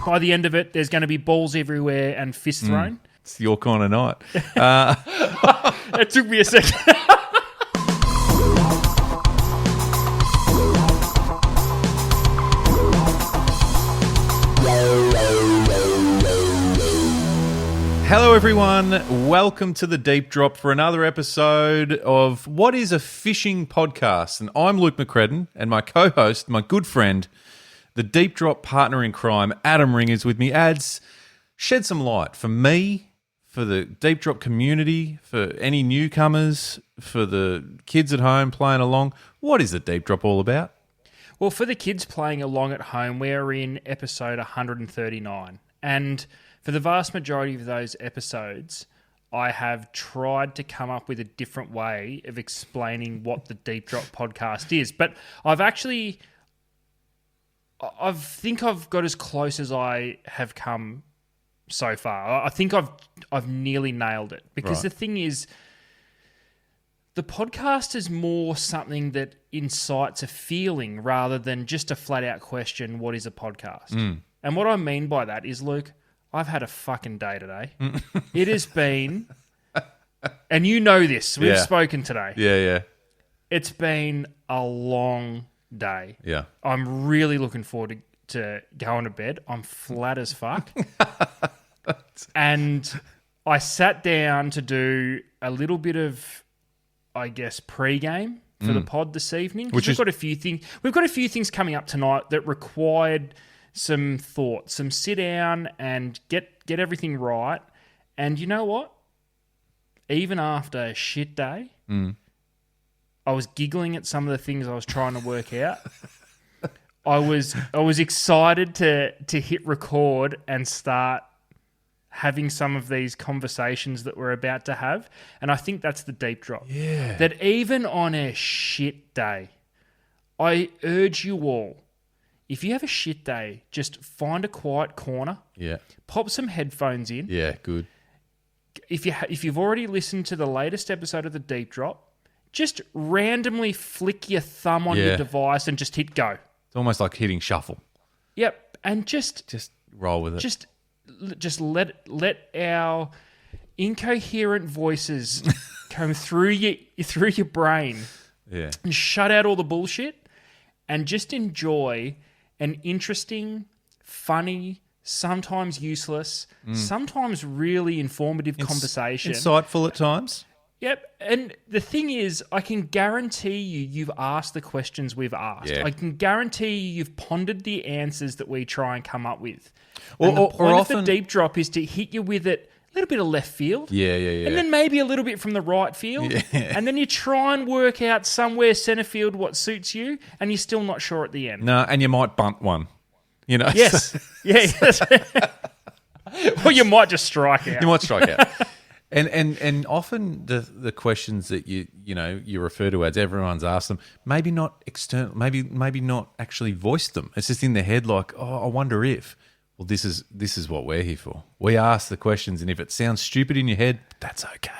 By the end of it, there's going to be balls everywhere and fists thrown. It's your kind of night. It took me a second. Hello, everyone. Welcome to the Deep Drop for another episode of what is a fishing podcast. And I'm Luke McCredden, and my co-host, my good friend, the Deep Drop partner in crime, Adam Ring, is with me. Ads, shed some light for me, for the Deep Drop community, for any newcomers, for the kids at home playing along. What is the Deep Drop all about? Well, for the kids playing along at home, we're in episode 139. And for the vast majority of those episodes, I have tried to come up with a different way of explaining what the Deep Drop podcast is. But I think I've got as close as I have come so far. I think I've nearly nailed it. Because Right. the thing is, the podcast is more something that incites a feeling rather than just a flat-out question, what is a podcast? And what I mean by that is, Luke, I've had a fucking day today. It has been, and you know this, we've spoken today. Yeah. It's been a long day. Yeah. I'm really looking forward to going to bed. I'm flat as fuck. And I sat down to do a little bit of, I guess, pre-game for the pod this evening. We've got a few things coming up tonight that required some thought, some sit down and get everything right. And you know what? Even after a shit day, I was giggling at some of the things I was trying to work out. I was excited to hit record and start having some of these conversations that we're about to have. And I think that's the Deep Drop. Yeah. That even on a shit day, I urge you all, if you have a shit day, just find a quiet corner. Yeah. Pop some headphones in. Yeah, good. If you've already listened to the latest episode of the Deep Drop, just randomly flick your thumb on your device and just hit go. It's almost like hitting shuffle. Yep, and just roll with it. Just let our incoherent voices come through your brain. Yeah. And shut out all the bullshit and just enjoy an interesting, funny, sometimes useless, sometimes really informative conversation. Insightful at times. Yep. And the thing is, I can guarantee you've asked the questions we've asked. Yeah. I can guarantee you've pondered the answers that we try and come up with. Or, And the or, point or of often, the Deep Drop is to hit you with it a little bit of left field. Yeah. And then maybe a little bit from the right field. Yeah. And then you try and work out somewhere centre field what suits you, and you're still not sure at the end. No, and you might bunt one. You know? Yes. Yes. Or you might just strike out. You might strike out. And often the questions that you refer to as everyone's asked them, maybe not external, maybe not actually voiced them. It's just in their head like, oh, I wonder if. Well, this is what we're here for. We ask the questions, and if it sounds stupid in your head, that's okay.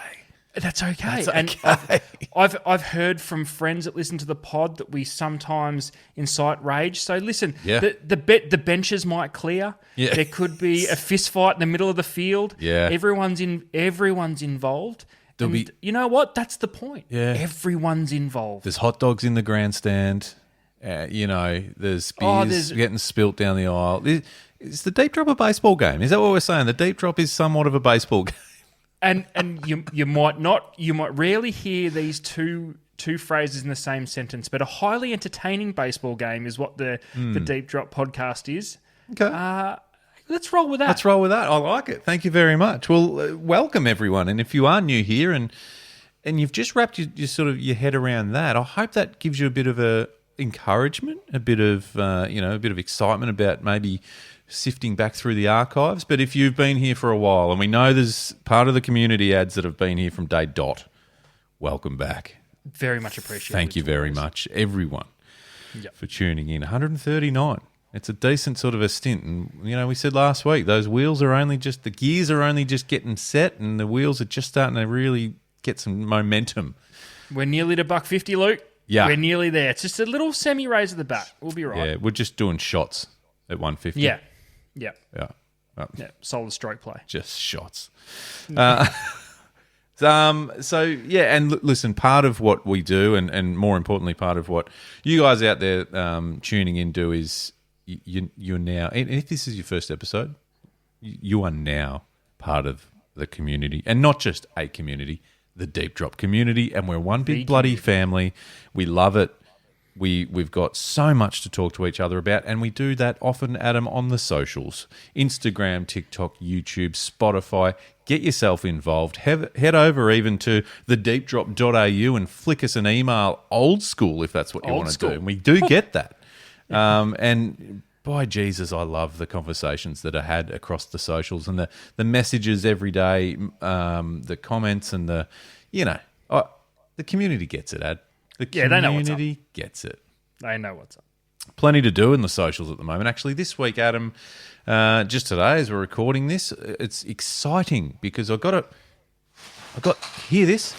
That's okay. That's And okay. I've heard from friends that listen to the pod that we sometimes incite rage. So listen, the benches might clear. Yeah. There could be a fist fight in the middle of the field. Yeah. Everyone's involved. And you know what? That's the point. Yeah. Everyone's involved. There's hot dogs in the grandstand. There's beers getting spilt down the aisle. Is the Deep Drop a baseball game? Is that what we're saying? The Deep Drop is somewhat of a baseball game. And you might rarely hear these two phrases in the same sentence, but a highly entertaining baseball game is what the Deep Drop podcast is. Okay. Let's roll with that. Let's roll with that. I like it. Thank you very much. Well, welcome everyone. And if you are new here and you've just wrapped your head around that, I hope that gives you a bit of a encouragement, a bit of excitement about maybe sifting back through the archives. But if you've been here for a while, and we know there's part of the community ads that have been here from day dot, welcome back. Very much appreciated. Thank you very much, everyone, for tuning in. 139. It's a decent sort of a stint. And, we said last week, the gears are only just getting set, and the wheels are just starting to really get some momentum. We're nearly to $150, Luke. Yeah. We're nearly there. It's just a little semi-raise of the bat. We'll be right. Yeah, we're just doing shots at 150. Yeah. Yeah. Yeah. Yeah. Solid stroke play. Just shots. So yeah, and listen, part of what we do, and more importantly, part of what you guys out there tuning in do is you're now, and if this is your first episode, you are now part of the community, and not just a community, the Deep Drop community, and we're one big bloody family. We love it. We've got so much to talk to each other about, and we do that often, Adam, on the socials. Instagram, TikTok, YouTube, Spotify. Get yourself involved. Head over even to thedeepdrop.au and flick us an email, old school, if that's what you want to do. And we do get that. And by Jesus, I love the conversations that are had across the socials and the messages every day, the comments and the community gets it, Ad. The community gets it. They know what's up. Plenty to do in the socials at the moment. Actually, this week, Adam, just today as we're recording this, it's exciting because hear this?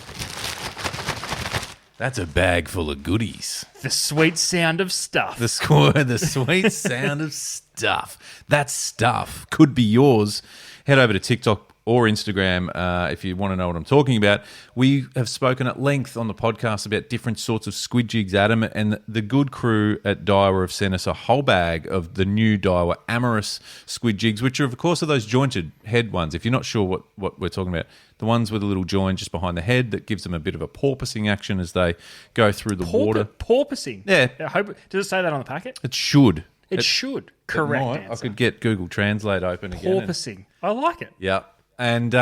That's a bag full of goodies. The sweet sound of stuff. The sweet sound of stuff. That stuff could be yours. Head over to TikTok or Instagram if you want to know what I'm talking about. We have spoken at length on the podcast about different sorts of squid jigs, Adam, and the good crew at Daiwa have sent us a whole bag of the new Daiwa Amorous squid jigs, which are, of course, those jointed head ones. If you're not sure what we're talking about, the ones with a little joint just behind the head that gives them a bit of a porpoising action as they go through the water. Porpoising? Yeah. Does it say that on the packet? It should. It should. Correct answer. I could get Google Translate open again. Porpoising. I like it. Yeah. And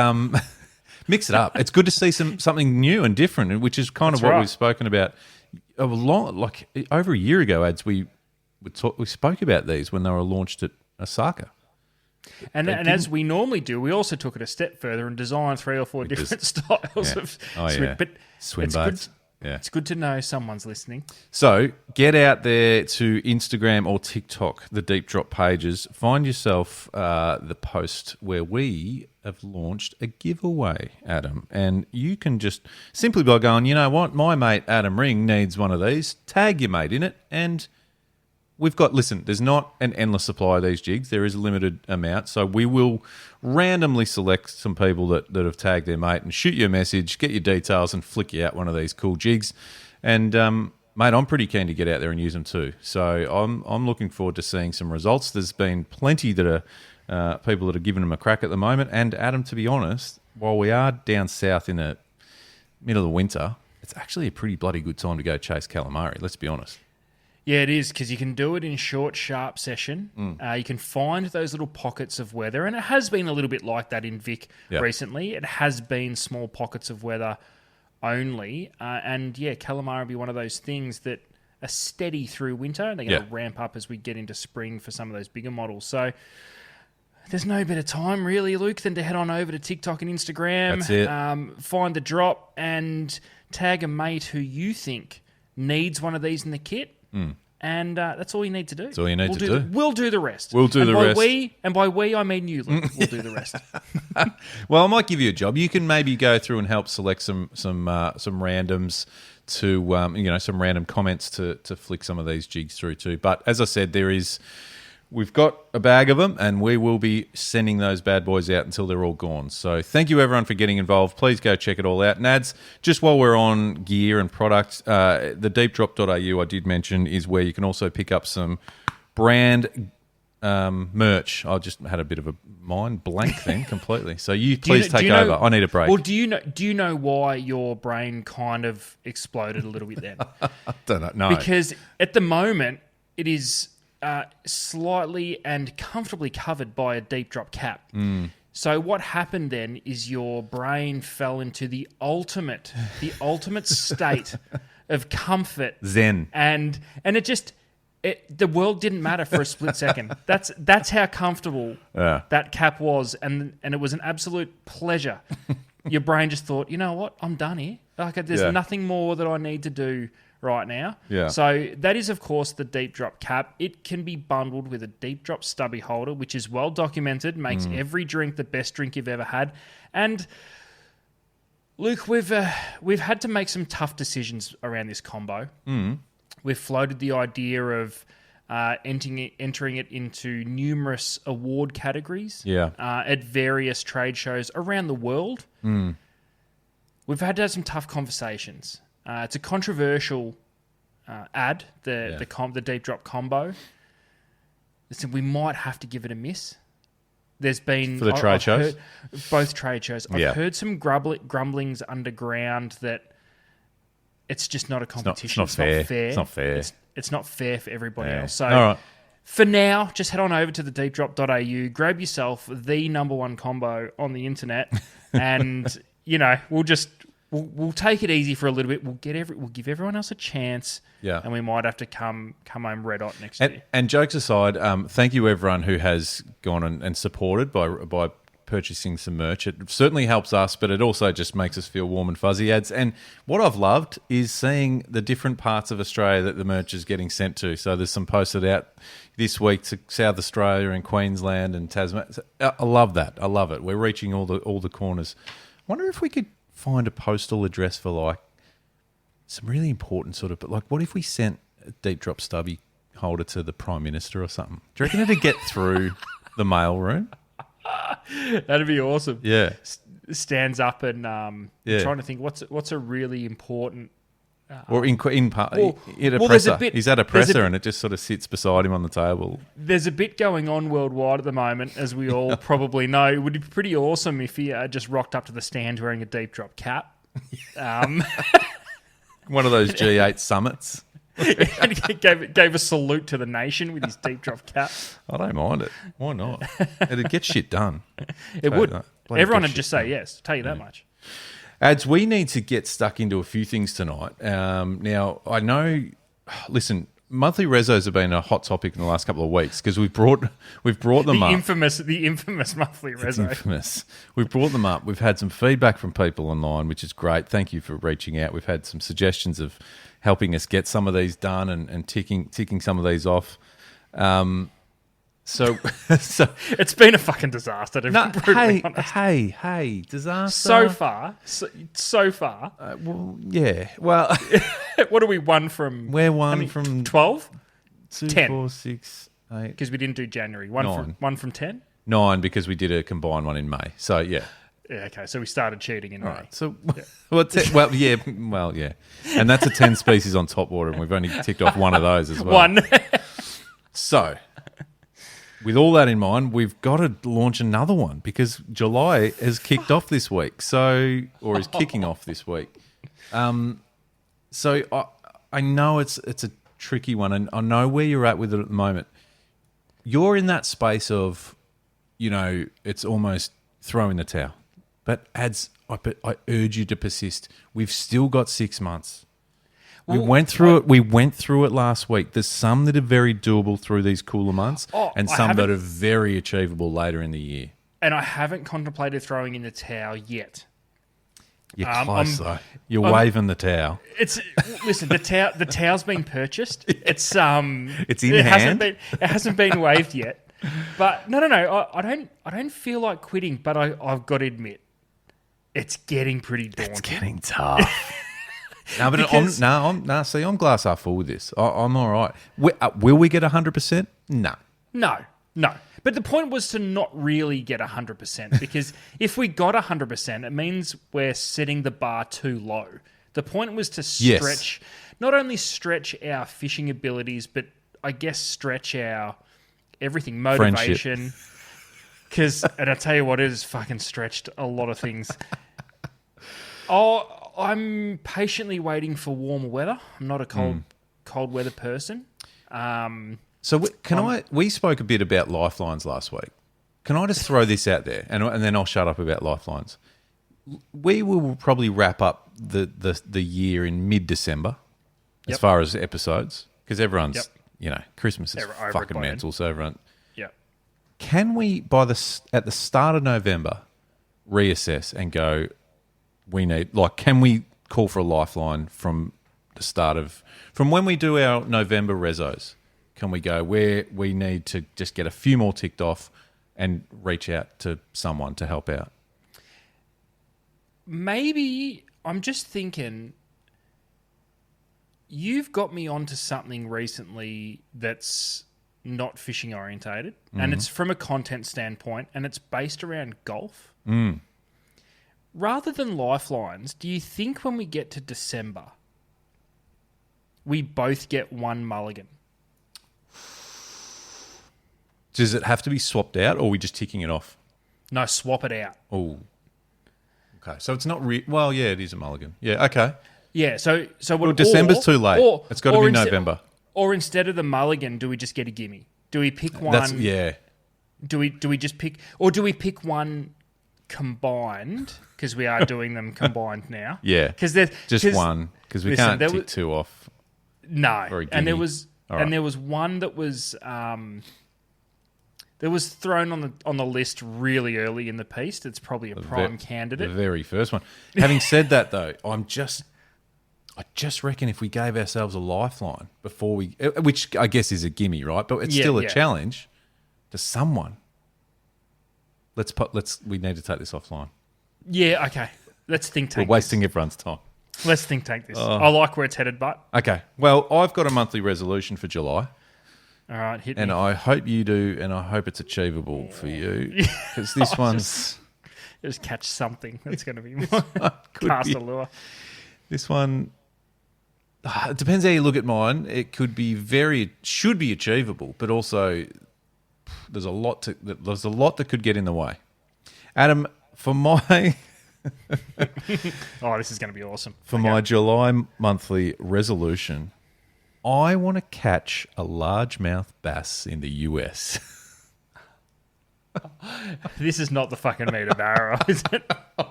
mix it up. It's good to see something new and different, which is kind of what we've spoken about over a year ago. We spoke about these when they were launched at Osaka. And as we normally do, we also took it a step further and designed 3 or 4 different styles of swim. Yeah. But swim it's boats. Good. It's good to know someone's listening. So get out there to Instagram or TikTok, the Deep Drop pages. Find yourself the post where we have launched a giveaway, Adam. And you can just simply by going, you know what, my mate Adam Ring needs one of these. Tag your mate in it. And we've got, listen, there's not an endless supply of these jigs. There is a limited amount. So we will randomly select some people that have tagged their mate and shoot you a message, get your details and flick you out one of these cool jigs. And, mate, I'm pretty keen to get out there and use them too. So I'm looking forward to seeing some results. There's been plenty that are people that are giving them a crack at the moment. And, Adam, to be honest, while we are down south in the middle of the winter, it's actually a pretty bloody good time to go chase calamari, let's be honest. Yeah, it is, because you can do it in short, sharp session. You can find those little pockets of weather, and it has been a little bit like that in Vic recently. It has been small pockets of weather only. And, calamari will be one of those things that are steady through winter, and they're going to ramp up as we get into spring for some of those bigger models. So there's no better time, really, Luke, than to head on over to TikTok and Instagram. That's it. Find the drop and tag a mate who you think needs one of these in the kit. And that's all you need to do. That's all you need to do. We'll do the rest. We'll do the rest. And by we, I mean you, Luke. We'll do the rest. Well, I might give you a job. You can maybe go through and help select some randoms to, some random comments to flick some of these jigs through too. But as I said, we've got a bag of them, and we will be sending those bad boys out until they're all gone. So thank you, everyone, for getting involved. Please go check it all out. Nads, just while we're on gear and products, the deepdrop.au I did mention is where you can also pick up some brand merch. I just had a bit of a mind blank then completely. So you please take over. I need a break. Well, do you know why your brain kind of exploded a little bit then? I don't know. No. Because at the moment, it is slightly and comfortably covered by a deep drop cap. So what happened then is your brain fell into the ultimate state of comfort, Zen, and the world didn't matter for a split second. That's how comfortable that cap was, and it was an absolute pleasure. Your brain just thought, you know what, I'm done here. Like there's nothing more that I need to do right now. Yeah. So that is, of course, the deep drop cap. It can be bundled with a deep drop stubby holder, which is well documented, makes every drink the best drink you've ever had. And Luke, we've had to make some tough decisions around this combo. We've floated the idea of entering it into numerous award categories at various trade shows around the world. We've had to have some tough conversations. It's a controversial ad, the deep drop combo. Listen, we might have to give it a miss. There's been... For the trade shows? Both trade shows. I've heard some grumblings underground that it's just not a competition. It's not fair. It's not fair. It's not fair for everybody else. So for now, just head on over to the deepdrop.au, grab yourself the number one combo on the internet, and we'll take it easy for a little bit. We'll give everyone else a chance. Yeah. And we might have to come home red hot next year. And jokes aside, thank you everyone who has gone and supported by purchasing some merch. It certainly helps us, but it also just makes us feel warm and fuzzy. And what I've loved is seeing the different parts of Australia that the merch is getting sent to. So there's some posted out this week to South Australia and Queensland and Tasmania. I love that. I love it. We're reaching all the corners. I wonder if we could find a postal address for like some really important sort of, but like what if we sent a deep drop stubby holder to the Prime Minister or something? Do you reckon it'd get through the mail room? That'd be awesome. Yeah. Stands up and I'm trying to think what's a really important or at a presser. He's at a presser and it just sort of sits beside him on the table. There's a bit going on worldwide at the moment, as we all probably know. It would be pretty awesome if he just rocked up to the stand wearing a deep drop cap. One of those G8 summits. And gave a salute to the nation with his deep drop cap. I don't mind it. Why not? It'd get shit done. It would. Everyone would just say yes. Tell you that much. Ads, we need to get stuck into a few things tonight. Now, I know, listen, monthly resos have been a hot topic in the last couple of weeks because we've brought them up. The infamous monthly reso. It's infamous. We've brought them up. We've had some feedback from people online, which is great. Thank you for reaching out. We've had some suggestions of helping us get some of these done and ticking some of these off. So it's been a fucking disaster. To be brutally honest. Hey, disaster. So far. Well, yeah. Well, what are we? One from? We're one from 12, 2, 10. 4, 6, 8. Because we didn't do January. 9. One from 10. 9 because we did a combined one in May. So yeah. Yeah, okay, so we started cheating in May. Right, so, yeah. And that's a 10 species on top water, and we've only ticked off one of those as well. One. So, with all that in mind, we've got to launch another one because July has kicked off this week, or is kicking off this week. So I know it's a tricky one, and I know where you're at with it at the moment. You're in that space of, it's almost throwing the towel. But I urge you to persist. We've still got 6 months. We went through it last week. There's some that are very doable through these cooler months, and some that are very achievable later in the year. And I haven't contemplated throwing in the towel yet. You're close though. You're waving the towel. Listen. The towel's been purchased. It's It's in hand. It hasn't been waved yet. But no. I don't feel like quitting. But I've got to admit, it's getting pretty daunting. It's getting tough. No, but see, I'm glass half full with this. I'm all right. Will we get 100%? No. But the point was to not really get 100% because if we got 100%, it means we're setting the bar too low. The point was to not only stretch our fishing abilities, but I guess stretch our everything, motivation. And I tell you what, it has fucking stretched a lot of things. I'm patiently waiting for warmer weather. I'm not a cold weather person. We spoke a bit about lifelines last week. Can I just throw this out there, and then I'll shut up about lifelines. We will probably wrap up the year in mid-December as far as episodes, because everyone's Christmas is fucking mental, so everyone. Yep. Can we at the start of November reassess and go? Can we call for a lifeline from the start from when we do our November resos? Can we go where we need to just get a few more ticked off and reach out to someone to help out? Maybe I'm just thinking, you've got me onto something recently that's not fishing orientated, and it's from a content standpoint, and it's based around golf. Rather than lifelines, do you think when we get to December, we both get one mulligan? Does it have to be swapped out, or are we just ticking it off? No, swap it out. Oh, okay. So it's not well, yeah, it is a mulligan. Yeah, okay. Yeah. So what? Well, December's too late. It's got to be November. Or instead of the mulligan, do we just get a gimme? Do we pick one? Do we just pick, or do we pick one combined? Because we are doing them combined now. Yeah. Because there's just one. Because we can't tick two off. No. And there was one that was thrown on the list really early in the piece. That's probably a prime candidate. The very first one. Having said that, though, I just reckon if we gave ourselves a lifeline before we, which I guess is a gimme, right? But it's still a challenge to someone. We need to take this offline. Yeah, okay. Let's think tank. We're wasting everyone's time. Let's think tank this. I like where it's headed, but okay. Well, I've got a monthly resolution for July. All right, hit me. And I hope you do, and I hope it's achievable for you. Because this one's... Just catch something. That's going to be cast a lure. This one... It depends how you look at mine. It should be achievable, but also there's a lot that could get in the way. Adam, for my... Oh, this is going to be awesome. For my July monthly resolution... I want to catch a largemouth bass in the US. This is not the fucking meter barra, is it?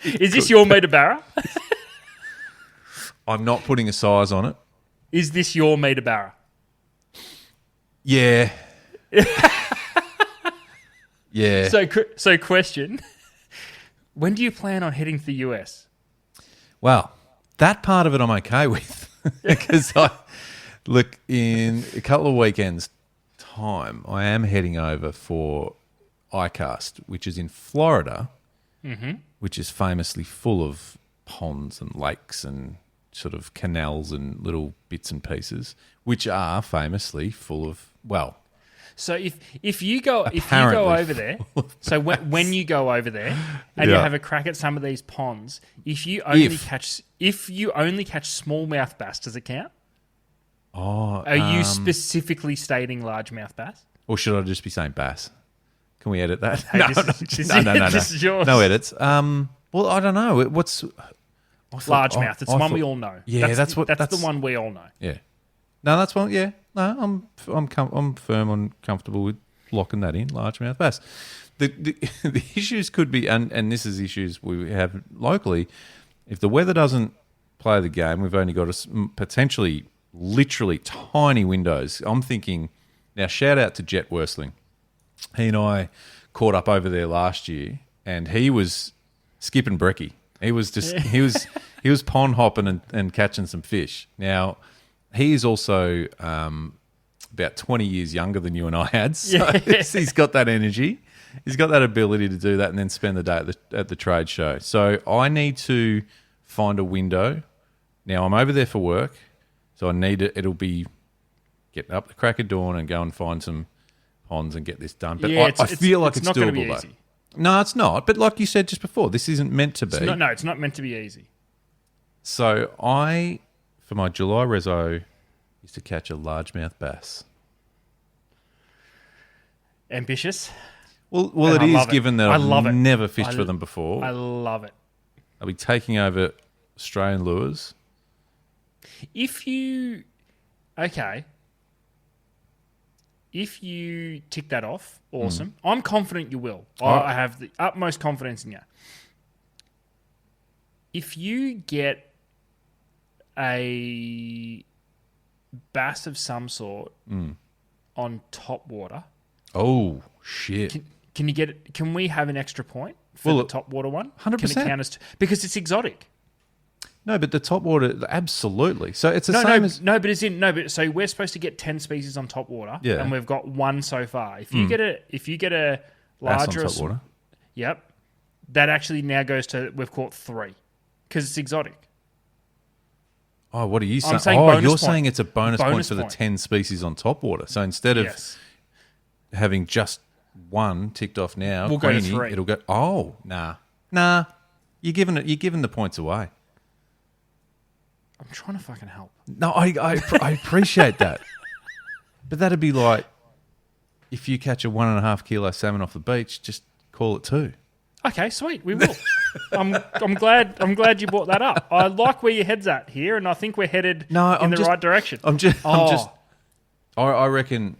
Is this your meter barra? I'm not putting a size on it. Is this your meter barra? Yeah. Yeah. So question, when do you plan on heading to the US? Well, that part of it I'm okay with. Because look, in a couple of weekends' time, I am heading over for ICAST, which is in Florida, which is famously full of ponds and lakes and sort of canals and little bits and pieces, which are famously full of, well... So if you go over there, so when you go over there and you have a crack at some of these ponds, if you only catch smallmouth bass, does it count? Oh, are you specifically stating largemouth bass? Or should I just be saying bass? Can we edit that? Hey, no. This is yours. No edits. Well, I don't know. What's largemouth? It's one we all know. Yeah, that's the one we all know. Yeah. No, that's one. Yeah. No, I'm firm and comfortable with locking that in. Largemouth bass. The issues could be, and this is issues we have locally. If the weather doesn't play the game, we've only got potentially. Literally tiny windows. I'm thinking, now shout out to Jet Worsling. He and I caught up over there last year, and he was skipping brekkie. He was just he was pond hopping and catching some fish. Now he is also about 20 years younger than you and I had, so he's got that energy. He's got that ability to do that and then spend the day at the trade show. So I need to find a window. Now I'm over there for work. So I need it. It'll be getting up the crack of dawn and go and find some ponds and get this done. But I feel like it's doable, though. No, it's not. But like you said just before, this isn't meant to be. It's not meant to be easy. So for my July reso, is to catch a largemouth bass. Ambitious. Well, it is, given that I've never fished for them before. I love it. I'll be taking over Australian lures. If you tick that off, awesome. I'm confident you will. I have the utmost confidence in you. If you get a bass of some sort on top water, oh shit! Can you get it? Can we have an extra point for the top water one? 100%. Can it count as because it's exotic. No, but the top water, absolutely. So it's the same as... So we're supposed to get 10 species on top water, yeah. And we've got one so far. If you get a larger... Bass on top water. Yep. That actually now goes to... We've caught 3 because it's exotic. Oh, what are you saying? I'm saying you're point. saying it's a bonus point for the point. 10 species on top water. So instead of having just one ticked off now, we'll Queenie, go to 3. it'll go. Oh, nah. You're giving the points away. I'm trying to fucking help. No, I appreciate that, but that'd be like if you catch a 1.5 kilo salmon off the beach, just call it 2. Okay, sweet. We will. I'm glad you brought that up. I like where your head's at here, and I think we're headed in the right direction. I reckon.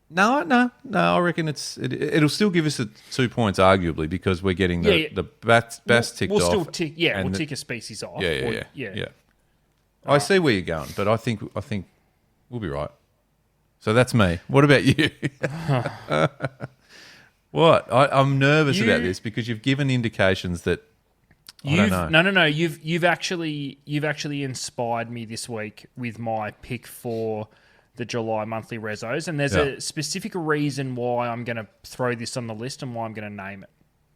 No. I reckon it'll still give us 2 points, arguably, because we're getting the bass ticked off. We'll tick a species off. Yeah. I see where you're going, but I think we'll be right. So that's me. What about you? What? I'm nervous about this because you've given indications that I don't know. No. You've actually inspired me this week with my pick for the July monthly resos, and there's a specific reason why I'm going to throw this on the list and why I'm going to name it.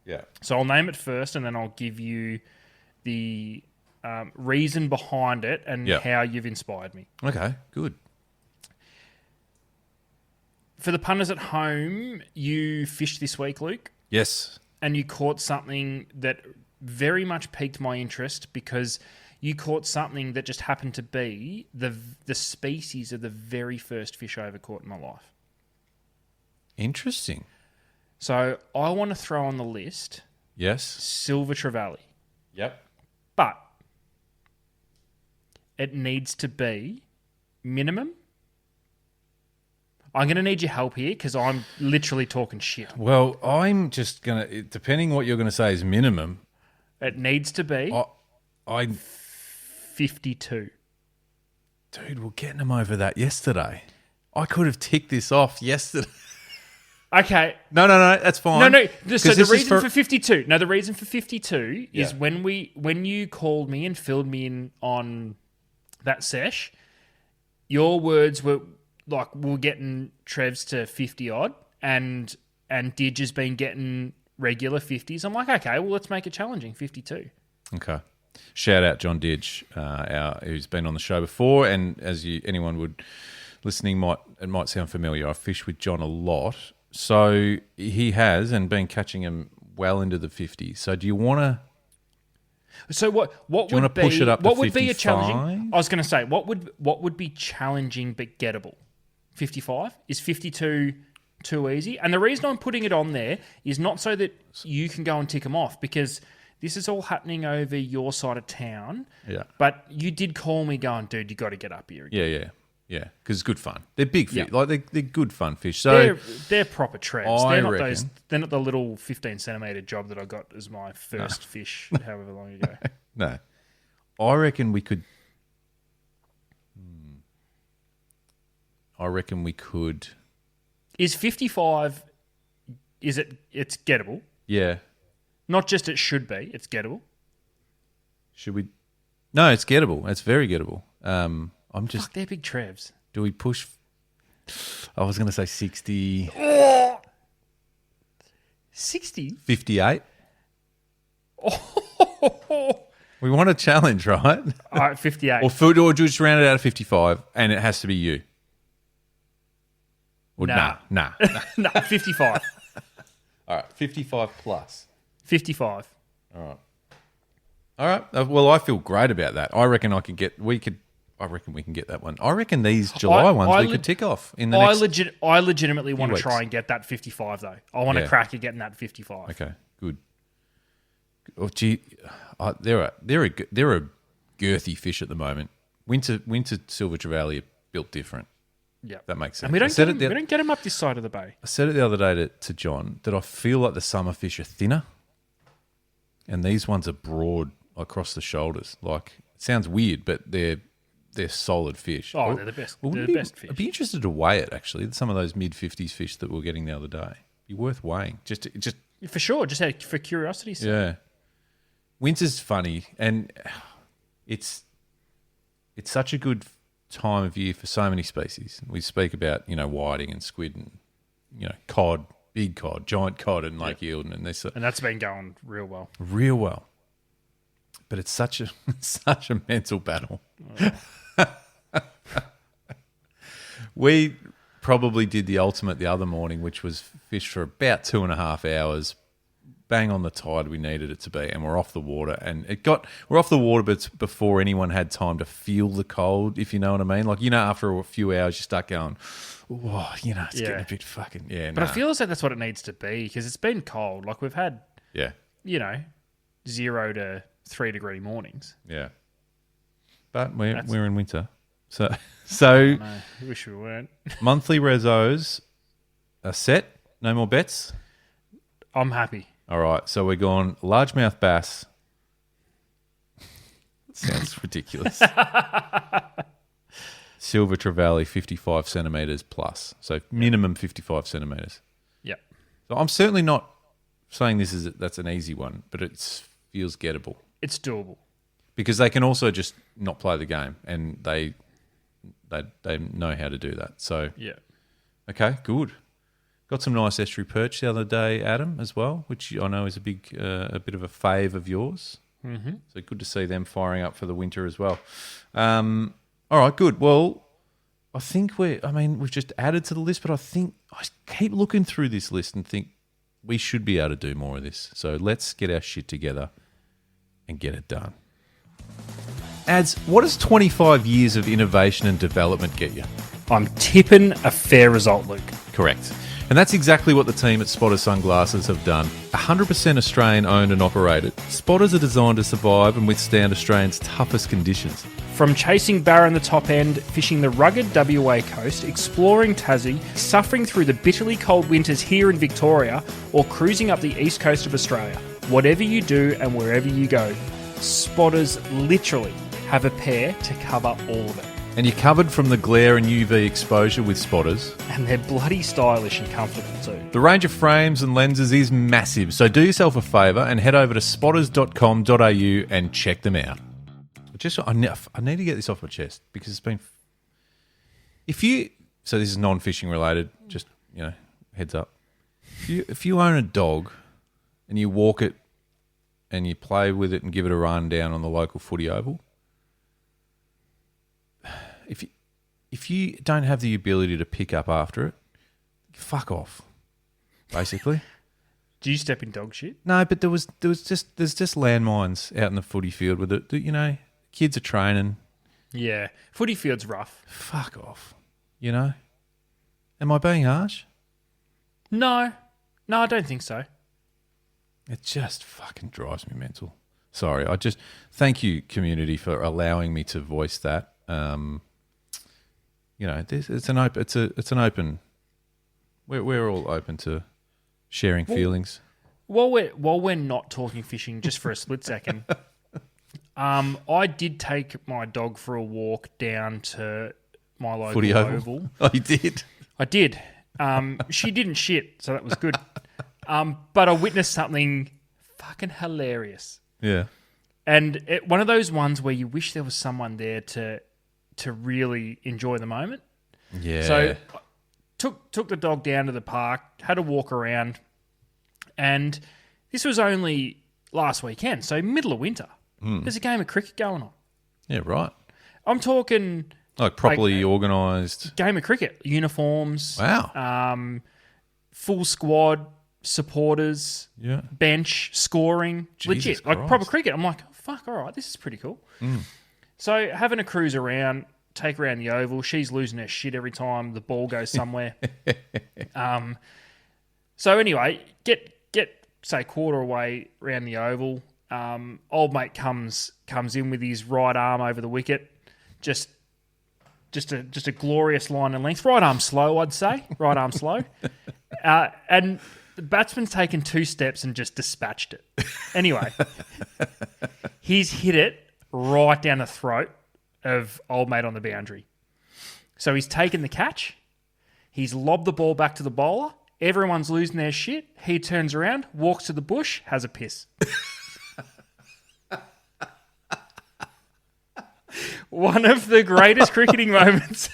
Yeah. So I'll name it first, and then I'll give you the reason behind it and how you've inspired me. Okay, good. For the punters at home, you fished this week, Luke. Yes. And you caught something that very much piqued my interest because you caught something that just happened to be the species of the very first fish I ever caught in my life. Interesting. So I want to throw on the list. Yes. Silver trevally. Yep. But it needs to be minimum. I'm going to need your help here because I'm literally talking shit. Well, I'm just going to, depending what you're going to say is minimum. It needs to be I 52. Dude, we're getting them over that yesterday. I could have ticked this off yesterday. Okay. No, that's fine. No. So the reason for 52. No, the reason for 52 is when you called me and filled me in on that sesh, your words were like, we're getting Trevs to 50 odd and Didge has been getting regular 50s. I'm like, okay, well, let's make it challenging, 52. Okay. Shout out John Didge, who's been on the show before, and as anyone would listening might sound familiar. I fish with John a lot. So he has and been catching him well into the 50s. So do you want to? So what do you want to push it up? What to would 55? be a challenging? I was going to say what would be challenging but gettable. 55 is 52 too easy, and the reason I'm putting it on there is not so that you can go and tick them off because this is all happening over your side of town. Yeah, but you did call me going, dude, you got to get up here again. Yeah, because it's good fun. They're big fish, like they're good fun fish. So they're proper Trevs. They're not the little 15 centimeter job that I got as my first fish, however long ago. No, I reckon we could. Is 55? Is it? It's gettable. Yeah. Not just it should be. It's gettable. Should we? No, it's gettable. It's very gettable. I'm just. Fuck, they're big Trevs. Do we push? I was going to say 60. 60? 58. We want a challenge, right? All right, 58. Or just round it out of 55, and it has to be you. Or nah. No, 55. All right, 55 plus. 55. All right. Well, I feel great about that. I reckon I reckon we can get that one. I reckon these July ones we could tick off in the next. I legitimately want to try and get that 55 though. I want to crack at getting that 55. Okay, good. Oh, gee, they're a girthy fish at the moment. Winter silver trevally are built different. Yeah, that makes sense. And we don't get them up this side of the bay. I said it the other day to John that I feel like the summer fish are thinner, and these ones are broad across the shoulders. Like, it sounds weird, but they're solid fish. Oh, they're the best. They're the best fish. I'd be interested to weigh it, actually. Some of those mid-50s fish that we were getting the other day. Be worth weighing. Just for sure. Just for curiosity's sake. Yeah. Winter's funny, and it's such a good time of year for so many species. We speak about, whiting and squid and, cod, big cod, giant cod and Lake Eildon and this. And that's been going real well. Real well. but it's such a mental battle. We probably did the ultimate the other morning, which was fish for about 2.5 hours, bang on the tide we needed it to be, and we're off the water. And we're off the water, but before anyone had time to feel the cold, if you know what I mean. Like, after a few hours, you start going, oh, it's getting a bit fucking, But I feel as though that's what it needs to be, because it's been cold. Like, we've had, 0 to 3 degree mornings. Yeah. But we're in winter. So I wish we weren't. Monthly resos are set. No more bets. I'm happy. All right. So we're going largemouth bass. Sounds ridiculous. Silver trevally, 55 centimetres plus. So minimum 55 centimetres. Yep. So I'm certainly not saying that's an easy one, but it feels gettable. It's doable. Because they can also just not play the game, and they know how to do that. So yeah. Okay, good. Got some nice estuary perch the other day, Adam, as well, which I know is a bit of a fave of yours. Mm-hmm. So good to see them firing up for the winter as well. All right, good. Well, I think we've just added to the list, but I keep looking through this list and think we should be able to do more of this. So let's get our shit together and get it done. Ads, what does 25 years of innovation and development get you? I'm tipping a fair result, Luke. Correct. And that's exactly what the team at Spotter Sunglasses have done. 100% Australian owned and operated, Spotters are designed to survive and withstand Australia's toughest conditions. From chasing barra in the top end, fishing the rugged WA coast, exploring Tassie, suffering through the bitterly cold winters here in Victoria, or cruising up the east coast of Australia. Whatever you do and wherever you go, Spotters literally have a pair to cover all of it. And you're covered from the glare and UV exposure with Spotters. And they're bloody stylish and comfortable too. The range of frames and lenses is massive, so do yourself a favour and head over to spotters.com.au and check them out. I need to get this off my chest because it's been... So this is non-fishing related, just, heads up. If you own a dog and you walk it and you play with it and give it a run down on the local footy oval... If you don't have the ability to pick up after it, fuck off, basically. Do you step in dog shit? No, but there's just landmines out in the footy field with it. Kids are training. Yeah, footy field's rough. Fuck off. Am I being harsh? No, I don't think so. It just fucking drives me mental. Sorry, thank you, community, for allowing me to voice that. It's an open. We're all open to sharing feelings. While we're not talking fishing, just for a split second, I did take my dog for a walk down to my local footy oval. Oh, you did? I did. She didn't shit, so that was good. But I witnessed something fucking hilarious. Yeah. And one of those ones where you wish there was someone there to really enjoy the moment. Yeah. So took the dog down to the park, had a walk around, and this was only last weekend, so middle of winter. There's a game of cricket going on. Yeah, right. I'm talking... Like properly organised. Game of cricket. Uniforms. Wow. Full squad, supporters, bench, scoring. Jesus legit. Christ. Like proper cricket. I'm like, oh, fuck, all right, this is pretty cool. So having a cruise around, take her around the oval. She's losing her shit every time the ball goes somewhere. So anyway, get say quarter away around the oval. Old mate comes in with his right arm over the wicket. Just a glorious line and length. Right arm slow, I'd say. Right arm slow. And the batsman's taken 2 steps and just dispatched it. Anyway, he's hit it right down the throat of old mate on the boundary. So he's taken the catch. He's lobbed the ball back to the bowler. Everyone's losing their shit. He turns around, walks to the bush, has a piss. One of the greatest cricketing moments.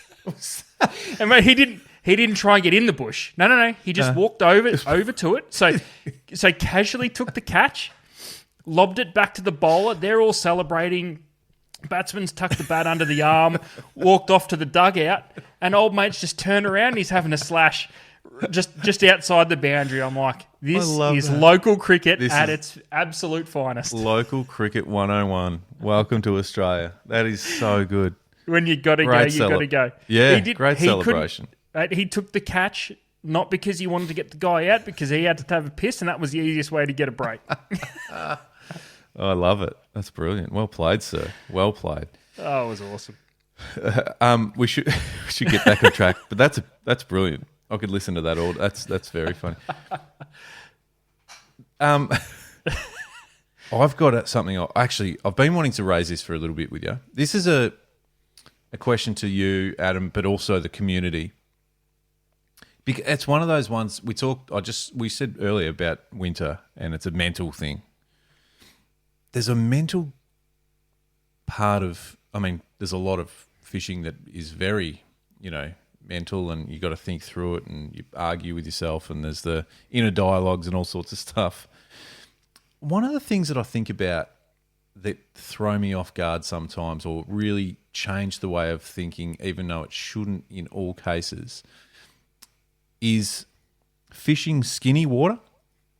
And mate, he didn't try and get in the bush. No. He just walked over to it. So casually took the catch, lobbed it back to the bowler. They're all celebrating. Batsman's tucked the bat under the arm, walked off to the dugout, and old mate's just turned around and he's having a slash just outside the boundary. I'm like, this is local cricket at its absolute finest. Local cricket 101. Welcome to Australia. That is so good. When you got to go, you got to go. Yeah, great celebration. He took the catch, not because he wanted to get the guy out, because he had to have a piss, and that was the easiest way to get a break. Oh, I love it. That's brilliant. Well played, sir. Well played. Oh, it was awesome. We should get back on track, but that's brilliant. I could listen to that all. That's very funny. I've got something. I've been wanting to raise this for a little bit with you. This is a question to you, Adam, but also the community. Because it's one of those ones we said earlier about winter, and it's a mental thing. There's a mental part of. I mean, there's a lot of fishing that is very, mental, and you got to think through it, and you argue with yourself, and there's the inner dialogues and all sorts of stuff. One of the things that I think about that throw me off guard sometimes, or really change the way of thinking, even though it shouldn't in all cases, is fishing skinny water,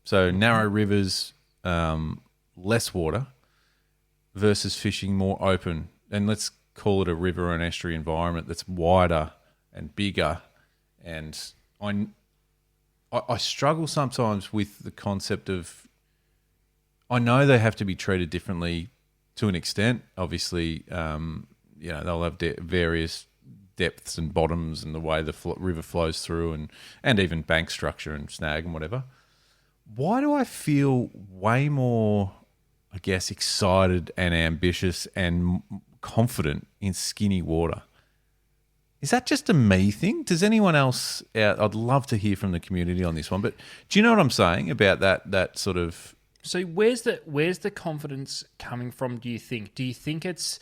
so narrow rivers, less water, versus fishing more open, and let's call it a river or an estuary environment that's wider and bigger. And I struggle sometimes with the concept of, I know they have to be treated differently to an extent. Obviously, they'll have various depths and bottoms and the way the river flows through, and even bank structure and snag and whatever. Why do I feel way more, I guess, excited and ambitious and confident in skinny water? Is that just a me thing? Does anyone else out? I'd love to hear from the community on this one. But do you know what I'm saying about that sort of? So where's the confidence coming from? Do you think? Do you think it's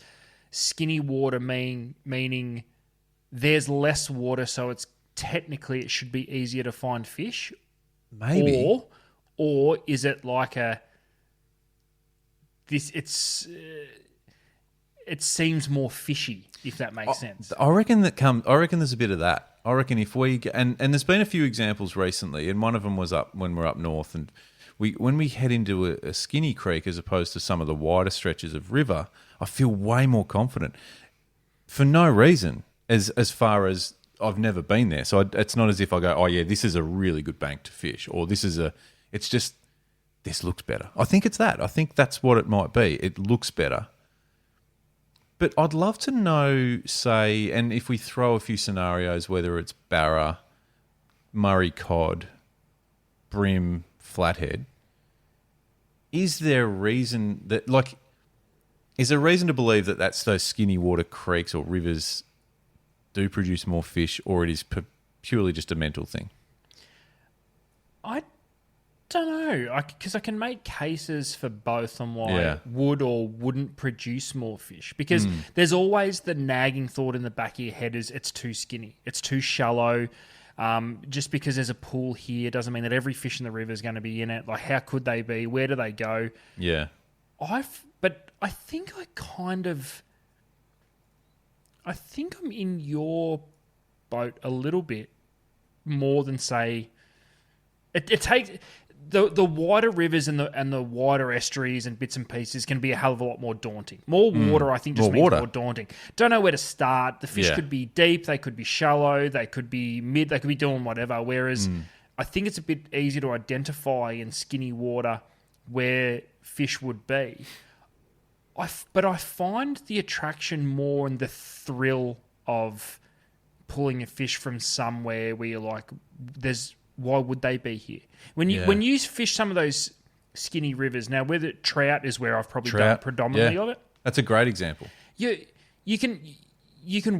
skinny water meaning there's less water, so it's technically it should be easier to find fish? Maybe. Or is it like it seems more fishy, if that makes sense. I reckon there's a bit of that. I reckon if we and there's been a few examples recently, and one of them was up when we're up north, and when we head into a skinny creek as opposed to some of the wider stretches of river, I feel way more confident for no reason. As far as I've never been there, so it's not as if I go, oh yeah, this is a really good bank to fish, or it's just this looks better. I think it's that. I think that's what it might be. It looks better. But I'd love to know, say, and if we throw a few scenarios, whether it's Barra, Murray cod, Brim, Flathead, is there reason to believe that that's those skinny water creeks or rivers do produce more fish, or it is purely just a mental thing? I don't know, because I can make cases for both on why it would or wouldn't produce more fish, because there's always the nagging thought in the back of your head is it's too skinny, it's too shallow. Just because there's a pool here doesn't mean that every fish in the river is going to be in it. Like, how could they be? Where do they go? Yeah. But I think I'm in your boat a little bit more than, say, it takes the wider rivers and the wider estuaries and bits and pieces can be a hell of a lot more daunting. More water, I think, just means more daunting. Don't know where to start. The fish could be deep, they could be shallow, they could be mid, they could be doing whatever. Whereas I think it's a bit easier to identify in skinny water where fish would be. But I find the attraction more in the thrill of pulling a fish from somewhere where you're like, why would they be here? When you fish some of those skinny rivers, now whether trout is where I've probably done predominantly of it. That's a great example. You can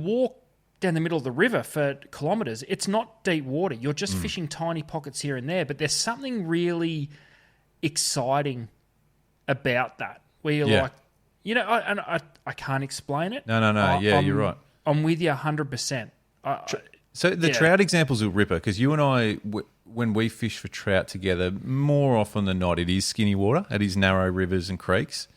walk down the middle of the river for kilometres. It's not deep water. You're just fishing tiny pockets here and there, but there's something really exciting about that where you're like, I can't explain it. No. You're right. I'm with you 100%. So the trout example's a ripper, because you and I, when we fish for trout together, more often than not, it is skinny water. It is narrow rivers and creeks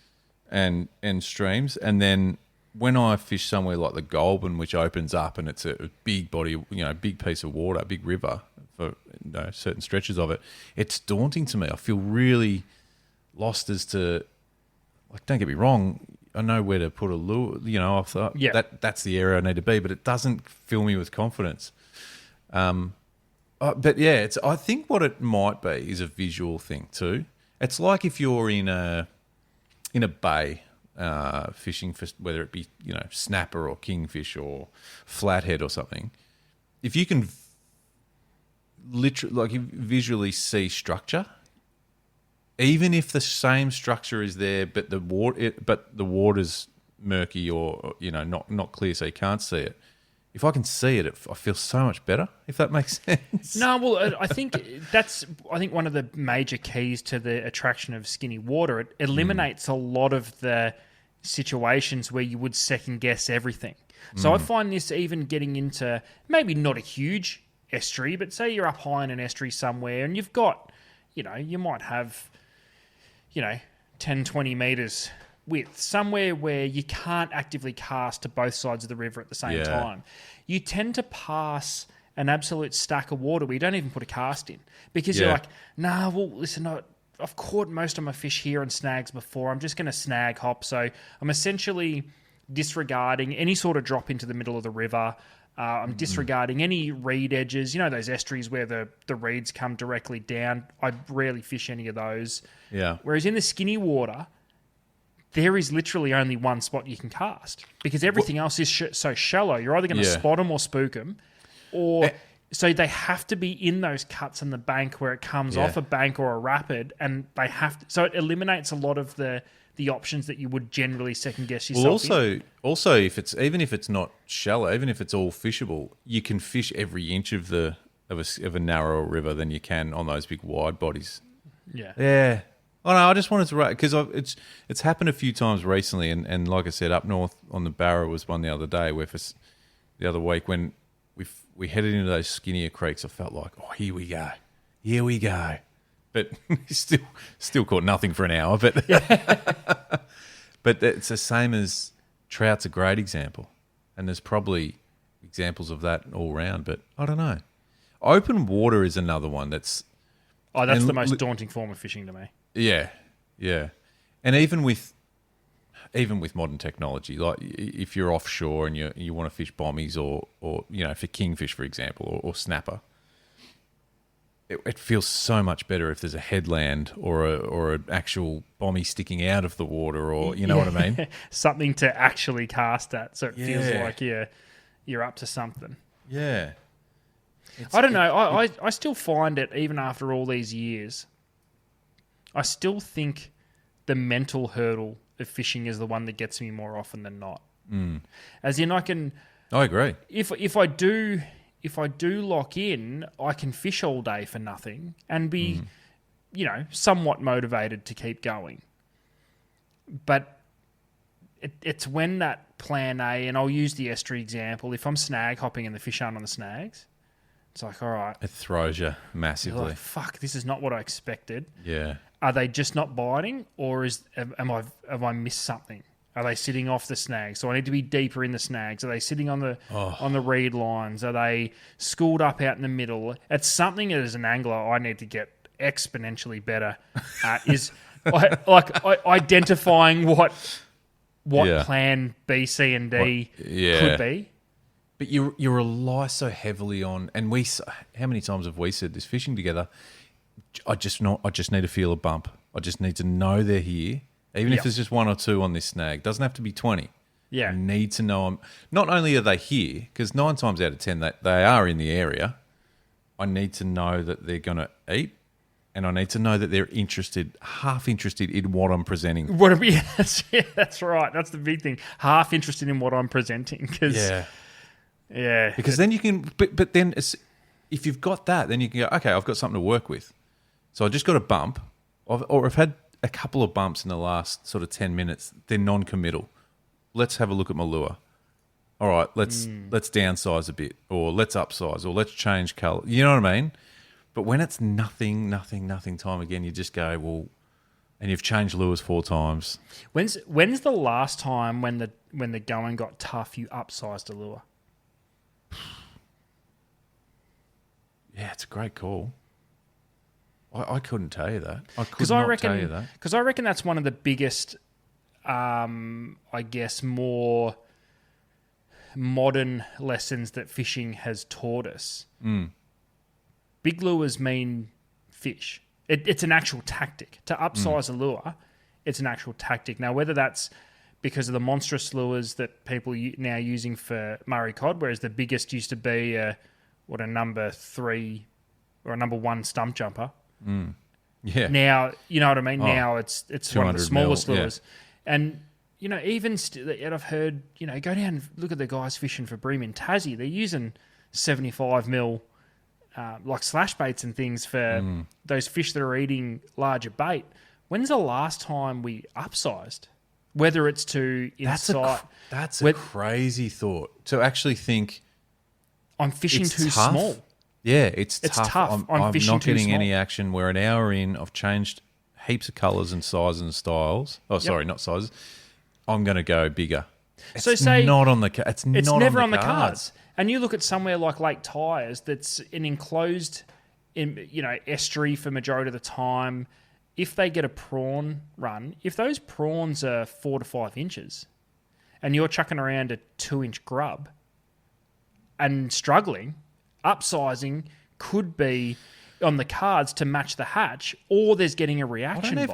and streams. And then when I fish somewhere like the Goulburn, which opens up and it's a big body, big piece of water, big river for certain stretches of it, it's daunting to me. I feel really lost as to, like, don't get me wrong, I know where to put a lure. I thought that's the area I need to be, but it doesn't fill me with confidence. But yeah, I think what it might be is a visual thing too. It's like if you're in a bay fishing for, whether it be snapper or kingfish or flathead or something. If you can literally visually see structure, even if the same structure is there, but the water's murky or not clear, so you can't see it. If I can see it, I feel so much better, if that makes sense. No, well, I think that's one of the major keys to the attraction of skinny water. It eliminates a lot of the situations where you would second guess everything. So I find this even getting into maybe not a huge estuary, but say you're up high in an estuary somewhere and you've got, you might have, 10, 20 metres width, somewhere where you can't actively cast to both sides of the river at the same time. You tend to pass an absolute stack of water where you don't even put a cast in because you're like, nah, well, listen, I've caught most of my fish here on snags before. I'm just going to snag hop. So I'm essentially disregarding any sort of drop into the middle of the river. I'm disregarding any reed edges. Those estuaries where the reeds come directly down. I rarely fish any of those. Yeah. Whereas in the skinny water, there is literally only one spot you can cast because everything else is so shallow. You're either going to spot them or spook them, or so they have to be in those cuts in the bank where it comes off a bank or a rapid, and they have to. So it eliminates a lot of the options that you would generally second guess yourself. Well, also, if it's not shallow, even if it's all fishable, you can fish every inch of a narrower river than you can on those big wide bodies. Yeah. Yeah. Oh no, I just wanted to write because it's happened a few times recently, and like I said, up north on the Barrow was one the other day where the other week when we headed into those skinnier creeks, I felt like, oh, here we go, but still caught nothing for an hour. But but it's the same as trout's a great example, and there's probably examples of that all round. But I don't know. Open water is another one that's the most daunting form of fishing to me. Yeah, yeah, and even with modern technology, like if you're offshore and you want to fish bommies or for kingfish, for example, or snapper, it feels so much better if there's a headland or an actual bommy sticking out of the water, or you know what I mean, something to actually cast at, so it feels like you're up to something. Yeah, I don't know. I still find it, even after all these years, I still think the mental hurdle of fishing is the one that gets me more often than not. As in, I agree. If I do lock in, I can fish all day for nothing and be, somewhat motivated to keep going. But it's when that plan A, and I'll use the estuary example, if I'm snag hopping and the fish aren't on the snags, it's like, all right. It throws you massively. Like, fuck, this is not what I expected. Yeah. Are they just not biting, or have I missed something? Are they sitting off the snags? So I need to be deeper in the snags. Are they sitting on the reed lines? Are they schooled up out in the middle? It's something that as an angler I need to get exponentially better at is identifying what plan B, C, and D could be. But you rely so heavily on, and how many times have we said this fishing together? I just need to feel a bump. I just need to know they're here, even if there's just one or two on this snag. Doesn't have to be 20. Yeah, I need to know them. Not only are they here, because 9 times out of 10 they are in the area. I need to know that they're going to eat, and I need to know that they're half interested in what I'm presenting. That's right. That's the big thing. Half interested in what I'm presenting. Yeah. Because then you can, but then if you've got that, then you can go, okay, I've got something to work with. So I just got a bump, or I've had a couple of bumps in the last sort of 10 minutes. They're non-committal. Let's have a look at my lure. All right, let's downsize a bit, or let's upsize, or let's change colour. You know what I mean? But when it's nothing time again, you just go, well, and you've changed lures 4 times. When's the last time when the going got tough, you upsized a lure? Yeah, it's a great call. I couldn't tell you that. Because I reckon that's one of the biggest, I guess, more modern lessons that fishing has taught us. Big lures mean fish. It's an actual tactic. To upsize a lure, it's an actual tactic. Now, whether that's because of the monstrous lures that people now using for Murray cod, whereas the biggest used to be a number 3 or a number 1 stump jumper. Yeah. Now, you know what I mean? Now it's one of the smallest lures. Yeah. And, even still, I've heard, go down and look at the guys fishing for bream in Tassie. They're using 75 mil like slash baits and things for those fish that are eating larger bait. When's the last time we upsized? Whether it's to insight... That's a crazy thought. To actually think... I'm fishing too tough. small. Yeah, it's tough. I'm fishing not too getting small. any action. We're an hour in. I've changed heaps of colours and sizes and styles. Oh, sorry, not sizes. I'm going to go bigger. It's not on the. It's never on the cards. And you look at somewhere like Lake Tyers, that's an enclosed, estuary for majority of the time. If they get a prawn run, if those prawns are 4 to 5 inches, and you're chucking around a 2-inch grub and struggling, upsizing could be on the cards to match the hatch, or there's getting a reaction. I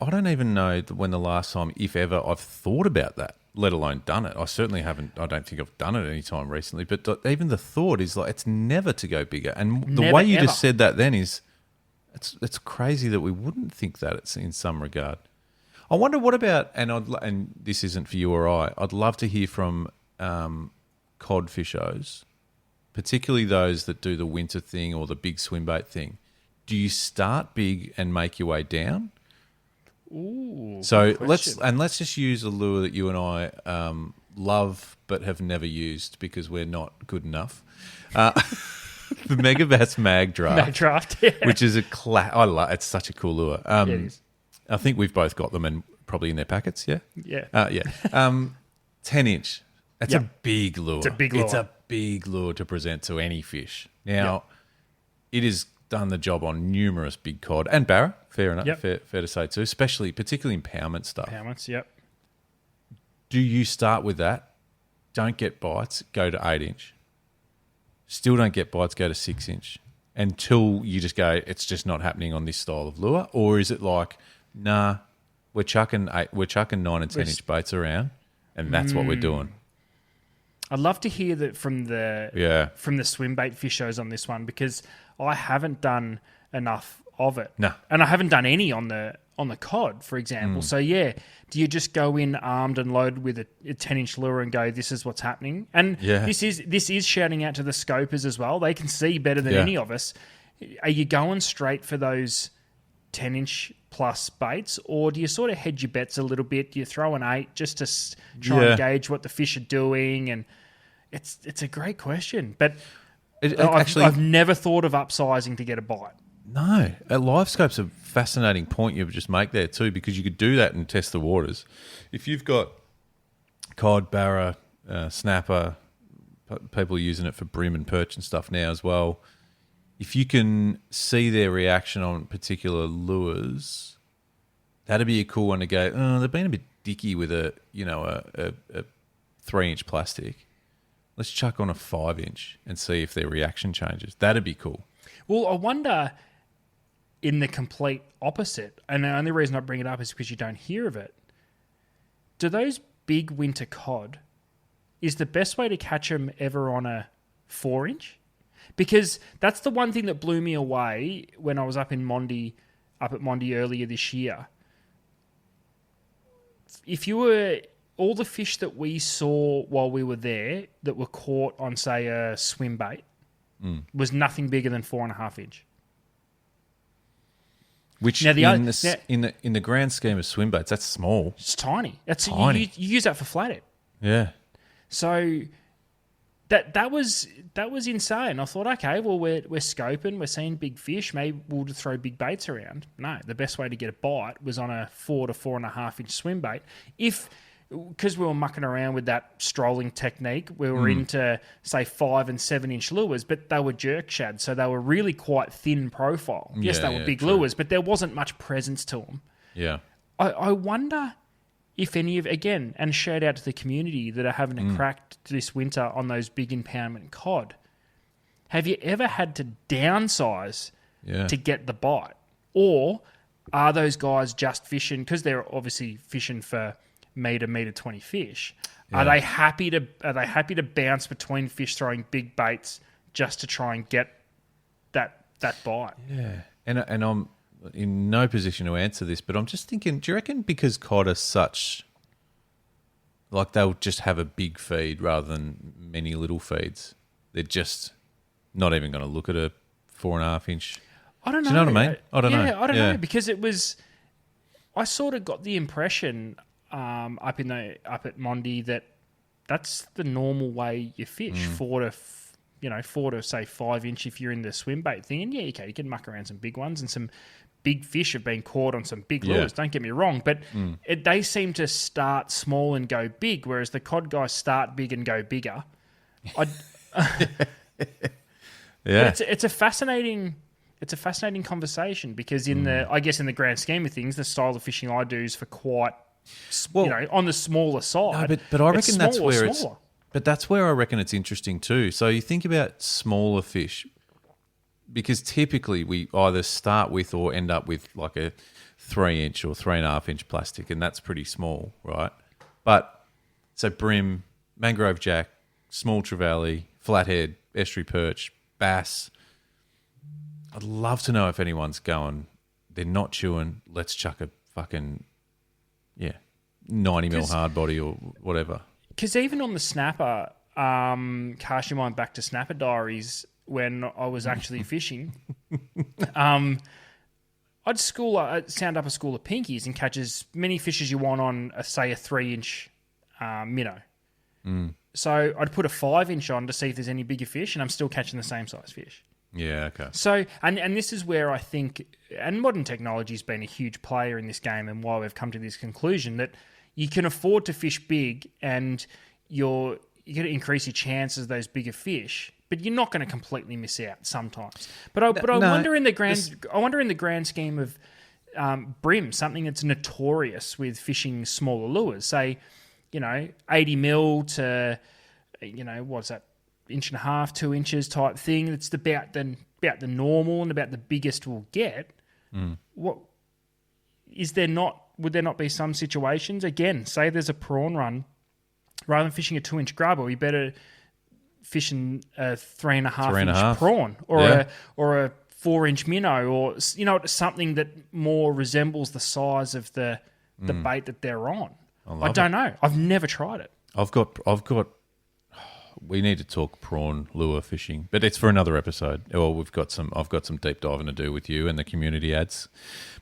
don't even know when the last time, if ever, I've thought about that, let alone done it. I certainly haven't. I don't think I've done it any time recently. But even the thought is like, it's never to go bigger. And the way you just said that then is, it's crazy that we wouldn't think that it's in some regard. I wonder what about, and this isn't for you or I, I'd love to hear from cod fishers, particularly those that do the winter thing or the big swim bait thing. Do you start big and make your way down? Ooh. So let's just use a lure that you and I love but have never used because we're not good enough. The Megabass Mag Draft, yeah. which is it's such a cool lure. It is. I think we've both got them and probably in their packets. Yeah, yeah. 10-inch. That's a big lure. It's a big lure. It's a big lure to present to any fish. Now, it has done the job on numerous big cod and barra. Fair enough. Yep. Fair to say too, particularly impoundment stuff. Impoundments, yep. Do you start with that? Don't get bites. Go to 8-inch. Still don't get bites. Go to 6-inch until you just go, it's just not happening on this style of lure, or is it like, nah, we're chucking 9 and 10-inch baits around, and that's what we're doing. I'd love to hear that from the swim bait fishers on this one, because I haven't done enough of it. No. And I haven't done any on the cod, for example. So do you just go in armed and loaded with a 10-inch lure and go, this is what's happening? And this is shouting out to the scopers as well. They can see better than any of us. Are you going straight for those 10-inch plus baits, or do you sort of hedge your bets a little bit? Do you throw an 8 just to try and gauge what the fish are doing? And it's a great question, but I've never thought of upsizing to get a bite. No, a live scope's a fascinating point you just make there too, because you could do that and test the waters. If you've got cod, barra, snapper, people are using it for bream and perch and stuff now as well. If you can see their reaction on particular lures, that'd be a cool one to go, oh, they've been a bit dicky with a 3-inch plastic. Let's chuck on a 5-inch and see if their reaction changes. That'd be cool. Well, I wonder in the complete opposite, and the only reason I bring it up is because you don't hear of it. Do those big winter cod, is the best way to catch them ever on a 4-inch? Because that's the one thing that blew me away when I was up at Mondi earlier this year. If you were... all the fish that we saw while we were there that were caught on, say, a swim bait was nothing bigger than 4.5 inch. Which now in the grand scheme of swim baits, that's small. It's tiny. Tiny. You use that for flathead. Yeah. So that was insane. I thought, okay, well we're scoping, we're seeing big fish, maybe we'll just throw big baits around. No, the best way to get a bite was on a 4 to 4.5 inch swim bait. Because we were mucking around with that strolling technique, we were into say 5 and 7 inch lures, but they were jerk shad, so they were really quite thin profile. Yes, they were big lures, but there wasn't much presence to them. Yeah, I wonder if any of, again, and shout out to the community that are having a crack this winter on those big impoundment cod. Have you ever had to downsize to get the bite? Or are those guys just fishing, because they're obviously fishing for metre 20 fish? Yeah. Are they happy to bounce between fish throwing big baits just to try and get that bite? Yeah. And I'm in no position to answer this, but I'm just thinking, do you reckon because cod are such, like they'll just have a big feed rather than many little feeds, they're just not even going to look at a 4.5 inch? I don't know. Do you know what I mean? I don't know. I don't know, because I sort of got the impression up at Mondi that's the normal way you fish, 4 to say 5 inch if you're in the swim bait thing. And you can muck around some big ones, and some big fish have been caught on some big lures, don't get me wrong, but they seem to start small and go big, whereas the cod guys start big and go bigger. It's a fascinating conversation, because in the grand scheme of things, the style of fishing I do is for quite, on the smaller side. No, but I reckon that's where But that's where I reckon it's interesting too. So you think about smaller fish, because typically we either start with or end up with like a 3 inch or 3.5 inch plastic, and that's pretty small, right? But so bream, mangrove jack, small trevally, flathead, estuary perch, bass. I'd love to know if anyone's going, they're not chewing, let's chuck a fucking 90 mil hard body or whatever. Because even on the snapper, cast your mind back to Snapper Diaries when I was actually fishing, I'd sound up a school of pinkies and catch as many fish as you want on, say, a 3 inch minnow. So I'd put a 5 inch on to see if there's any bigger fish, and I'm still catching the same size fish. Yeah, okay. So, and this is where I think, and modern technology has been a huge player in this game, and why we've come to this conclusion that you can afford to fish big, and you're going to increase your chances of those bigger fish, but you're not going to completely miss out sometimes. But I wonder in the grand scheme of bream, something that's notorious with fishing smaller lures, say, 80 mil to, what's that, 1.5 inches, 2 inches type thing. It's about the normal and about the biggest we'll get. What is there not? Would there not be some situations, again, say there's a prawn run, rather than fishing a 2 inch grubber, you better fishing a 3.5 inch prawn or a 4 inch minnow, or something that more resembles the size of the bait that they're on. I don't know. I've never tried it. I've got. We need to talk prawn lure fishing, but it's for another episode. Or I've got some deep diving to do with you and the community ads.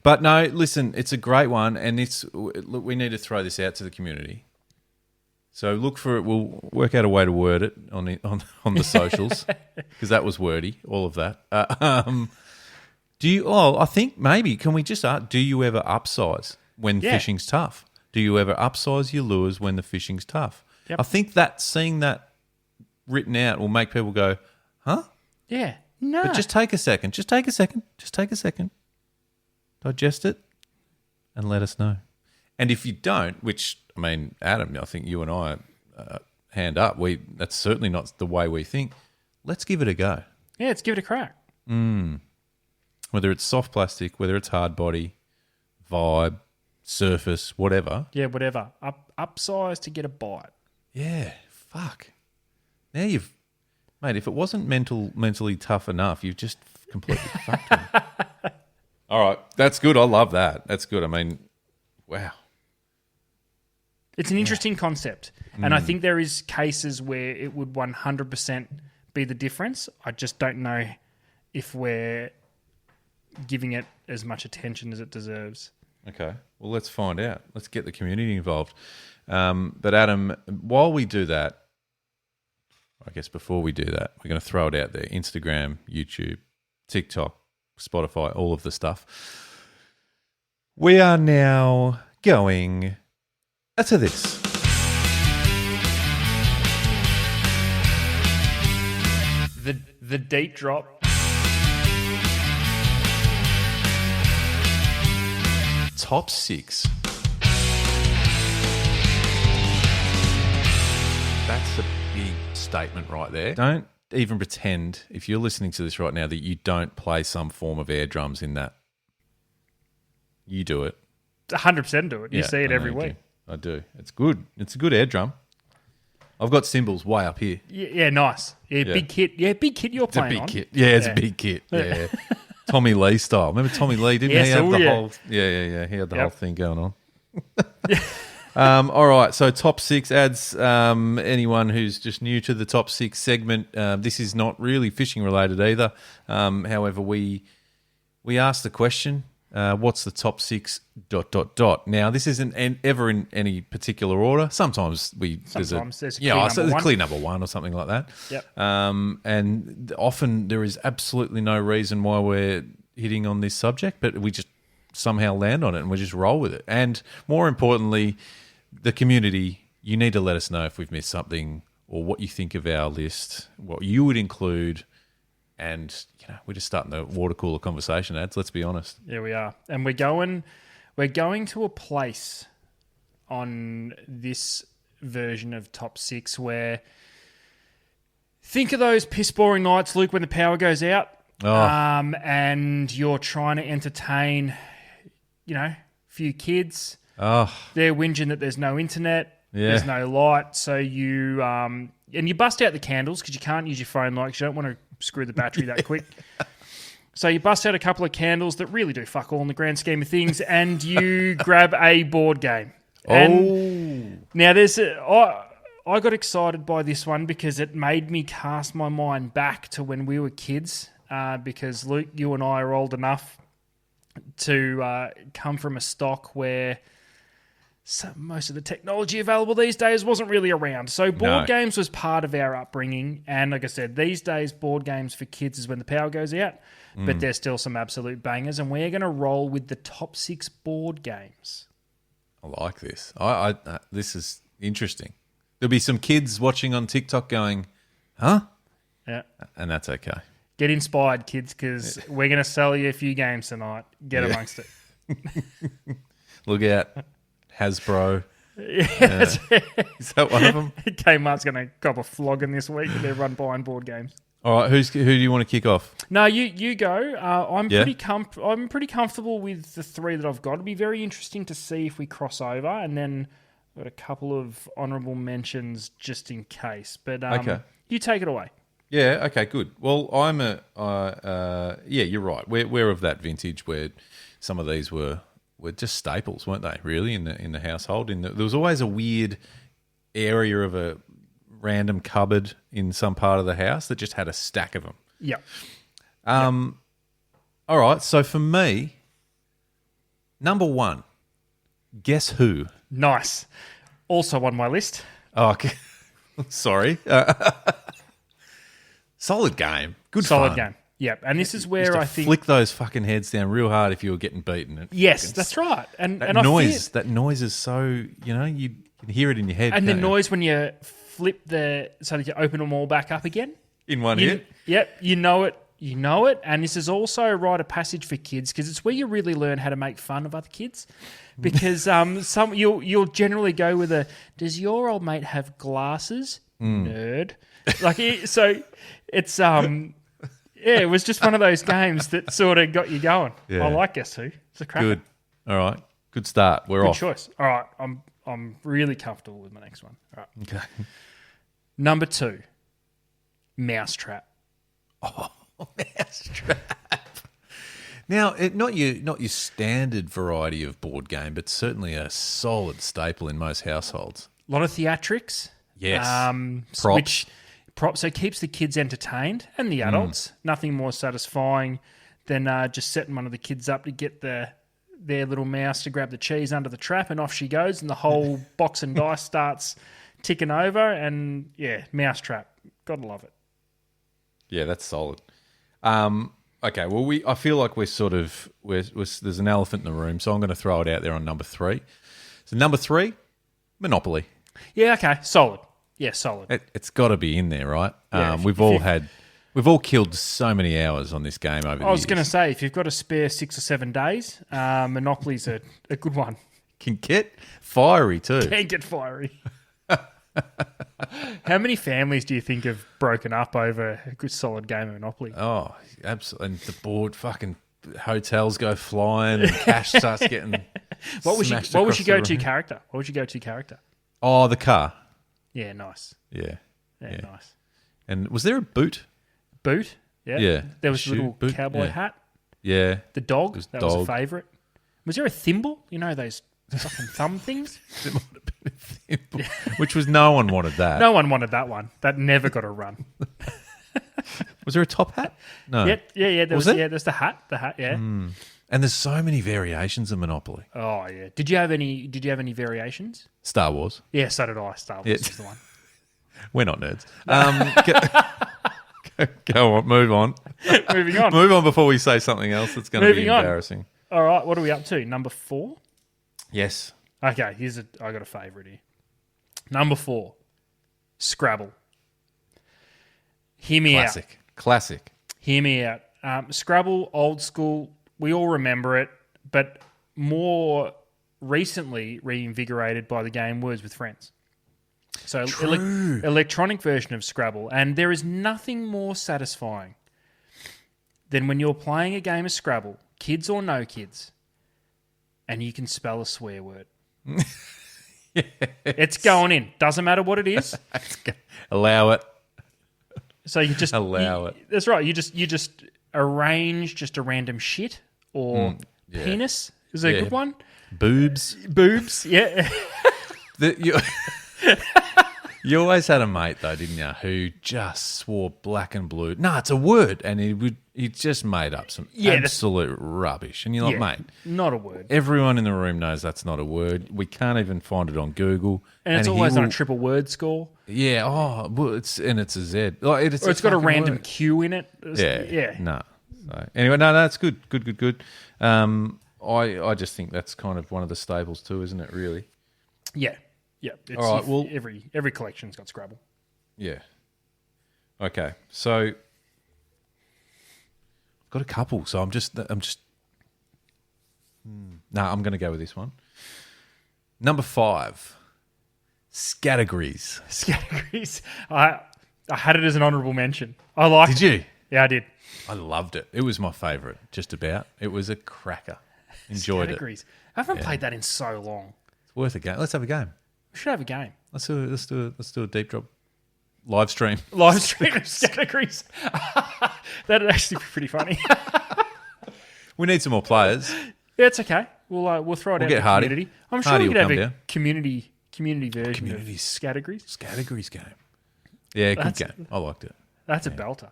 But no, listen, it's a great one, and we need to throw this out to the community. So look for it. We'll work out a way to word it on the socials, because that was wordy, all of that. I think maybe, can we just ask, do you ever upsize when fishing's tough? Do you ever upsize your lures when the fishing's tough? Yep. I think that seeing that written out will make people go, huh? Yeah. No. But just take a second. Digest it and let us know. And if you don't, which, I mean, Adam, I think you and I, hand up, that's certainly not the way we think. Let's give it a go. Yeah, let's give it a crack. Whether it's soft plastic, whether it's hard body, vibe, surface, whatever. Yeah, whatever. Upsize to get a bite. Yeah, fuck. Now mate, if it wasn't mentally tough enough, you've just completely fucked me. All right, that's good. I love that. That's good. I mean, wow. It's an interesting concept, and I think there is cases where it would 100% be the difference. I just don't know if we're giving it as much attention as it deserves. Okay, well, let's find out. Let's get the community involved. But Adam, while we do that, I guess before we do that, we're going to throw it out there. Instagram, YouTube, TikTok, Spotify, all of the stuff. We are now going to this. The deep drop. Top 6. That's a big statement right there. Don't even pretend, if you're listening to this right now, that you don't play some form of air drums in that. You do it. 100% do it. You see it every week. I do. It's good. It's a good air drum. I've got cymbals way up here. Yeah, nice. Yeah, big kit. Yeah, big kit you're playing on. It's a big kit. Yeah, it's a big kit. Yeah. Tommy Lee style. Remember Tommy Lee? Didn't he have the whole... Yeah. He had the whole thing going on. All right, so top 6 adds. Anyone who's just new to the top 6 segment, this is not really fishing related either. However, we asked the question, what's the top 6 ... Now, this isn't ever in any particular order. Sometimes there's a clear number 1 or something like that. Yep. And often there is absolutely no reason why we're hitting on this subject, but we just somehow land on it and we just roll with it. And more importantly, the community, you need to let us know if we've missed something or what you think of our list, what you would include. And, we're just starting the water cooler conversation, Ads. Let's be honest. Yeah, we are. And we're going to a place on this version of top 6 where think of those piss boring nights, Luke, when the power goes out and you're trying to entertain, a few kids. They're whinging that there's no internet, there's no light. So you and you bust out the candles because you can't use your phone light because you don't want to screw the battery that quick. So you bust out a couple of candles that really do fuck all in the grand scheme of things, and you grab a board game. Now I got excited by this one because it made me cast my mind back to when we were kids. Because Luke, you and I are old enough to come from a stock where most of the technology available these days wasn't really around. So board games was part of our upbringing. And like I said, these days board games for kids is when the power goes out. But there's still some absolute bangers. And we're going to roll with the top 6 board games. I like this. This is interesting. There'll be some kids watching on TikTok going, huh? Yeah. And that's okay. Get inspired, kids, because we're going to sell you a few games tonight. Get amongst it. Look out. Hasbro. Yeah, is that one of them? Kmart's going to cop a flogging this week with everyone buying board games. All right, who do you want to kick off? No, you go. I'm pretty comfortable with the 3 that I've got. It'll be very interesting to see if we cross over, and then I've got a couple of honourable mentions just in case. But okay. You take it away. Yeah. Okay. Good. Well, I'm you're right. We're of that vintage where some of these were just staples, weren't they? Really, in the household. There was always a weird area of a random cupboard in some part of the house that just had a stack of them. Yeah. All right. So for me, number 1, guess who? Nice. Also on my list. Oh, okay. Sorry. Solid game. Good Solid fun. game. Yep. And this is where I think flick those fucking heads down real hard if you were getting beaten. Yes, that's right. And that noise. That noise is so you can hear it in your head. And the noise when you flip so that you open them all back up again in one hit. Yep. You know it. And this is also a rite of passage for kids because it's where you really learn how to make fun of other kids. Because you'll generally go with does your old mate have glasses? Nerd. So it's it was just one of those games that sort of got you going. Yeah. I like Guess Who. It's a cracker. Good. All right. Good start. We're off. Good choice. All right. I'm really comfortable with my next one. All right. Okay. Number 2, Mousetrap. Oh, Mousetrap. Now, not your standard variety of board game, but certainly a solid staple in most households. A lot of theatrics. Yes. Props. So it keeps the kids entertained and the adults. Nothing more satisfying than just setting one of the kids up to get their little mouse to grab the cheese under the trap, and off she goes, and the whole box and dice starts ticking over. And yeah, Mousetrap, Gotta love it. Yeah, that's solid. Okay, well, I feel like we're there's an elephant in the room, so I'm going to throw it out there on number 3. So number 3, Monopoly. Yeah, okay, solid. Yeah, solid. It's got to be in there, right? Yeah, we've all killed so many hours on this game over the years. I was going to say, if you've got a spare 6 or 7 days, Monopoly's a good one. Can get fiery too. Can get fiery. How many families do you think have broken up over a good solid game of Monopoly? Oh, absolutely. And the board fucking hotels go flying and cash starts getting What was your go-to character? What was your go-to character? Oh, the car. Yeah, nice. Yeah, nice. And was there a boot? Boot? Yeah. Yeah. There was a little cowboy hat. Yeah. The dog. That was a favourite. Was there a thimble? You know those fucking thumb things? There might have been a thimble, which was no one wanted that. No one wanted that one. That never got a run. Was there a top hat? No. Yeah. There's the hat. The hat, yeah. And there's so many variations of Monopoly. Oh yeah. Did you have any variations? Star Wars. Yeah, so did I. Star Wars is the one. We're not nerds. Go on, move on. Moving on. Move on before we say something else that's going to be embarrassing. All right, what are we up to? Number 4? Yes. Okay, I got a favourite here. Number 4, Scrabble. Hear me out. Classic. Hear me out. Scrabble, old school, we all remember it, but more recently reinvigorated by the game Words with Friends. So electronic version of Scrabble, and there is nothing more satisfying than when you're playing a game of Scrabble, kids or no kids, and you can spell a swear word. Yes. It's going in. Doesn't matter what it is. Allow it. So you just allow it. That's right. You just arrange just a random shit or penis is a good one. Boobs. Yeah. You always had a mate though, didn't you, who just swore black and blue. No, it's a word, and he just made up some absolute rubbish. And you're like, mate, not a word. Everyone in the room knows that's not a word. We can't even find it on Google, and it's always on a triple word score. Yeah. Oh, well, it's a Z. Like, it's got a random Q in it. Yeah. No. So, anyway, no, that's good. Good. I just think that's kind of one of the staples too, isn't it? Really. Yeah. Yeah, all right. Well, every collection's got Scrabble. Yeah. Okay, so I've got a couple. So I'm just. No, I'm going to go with this one. Number 5, Scattergrees. Scattergrees. I had it as an honourable mention. I liked it. Did you? Yeah, I did. I loved it. It was my favourite. Just about. It was a cracker. Enjoyed Scattergrees. I haven't played that in so long. It's worth a game. Let's have a game. We should have a game. Let's do a deep drop live stream. Live stream of Scattergrees. That'd actually be pretty funny. We need some more players. Yeah, it's okay. We'll throw it out in the community. I'm sure we could have a community version of Scattergrees. Scattergrees game. Yeah, good game. I liked it. That's a belter.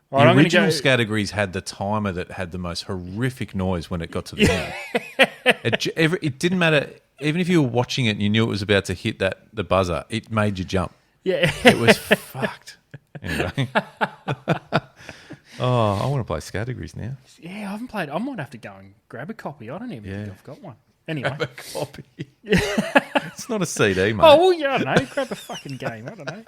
All right, the original Scattergrees had the timer that had the most horrific noise when it got to the end. It didn't matter. Even if you were watching it and you knew it was about to hit the buzzer, it made you jump. Yeah. It was fucked. Anyway. I want to play Scattergrees now. Yeah, I haven't played. I might have to go and grab a copy. I don't even think I've got one. Anyway. Grab a copy. It's not a CD, mate. Oh, well, yeah, I don't know. Grab a fucking game. I don't know.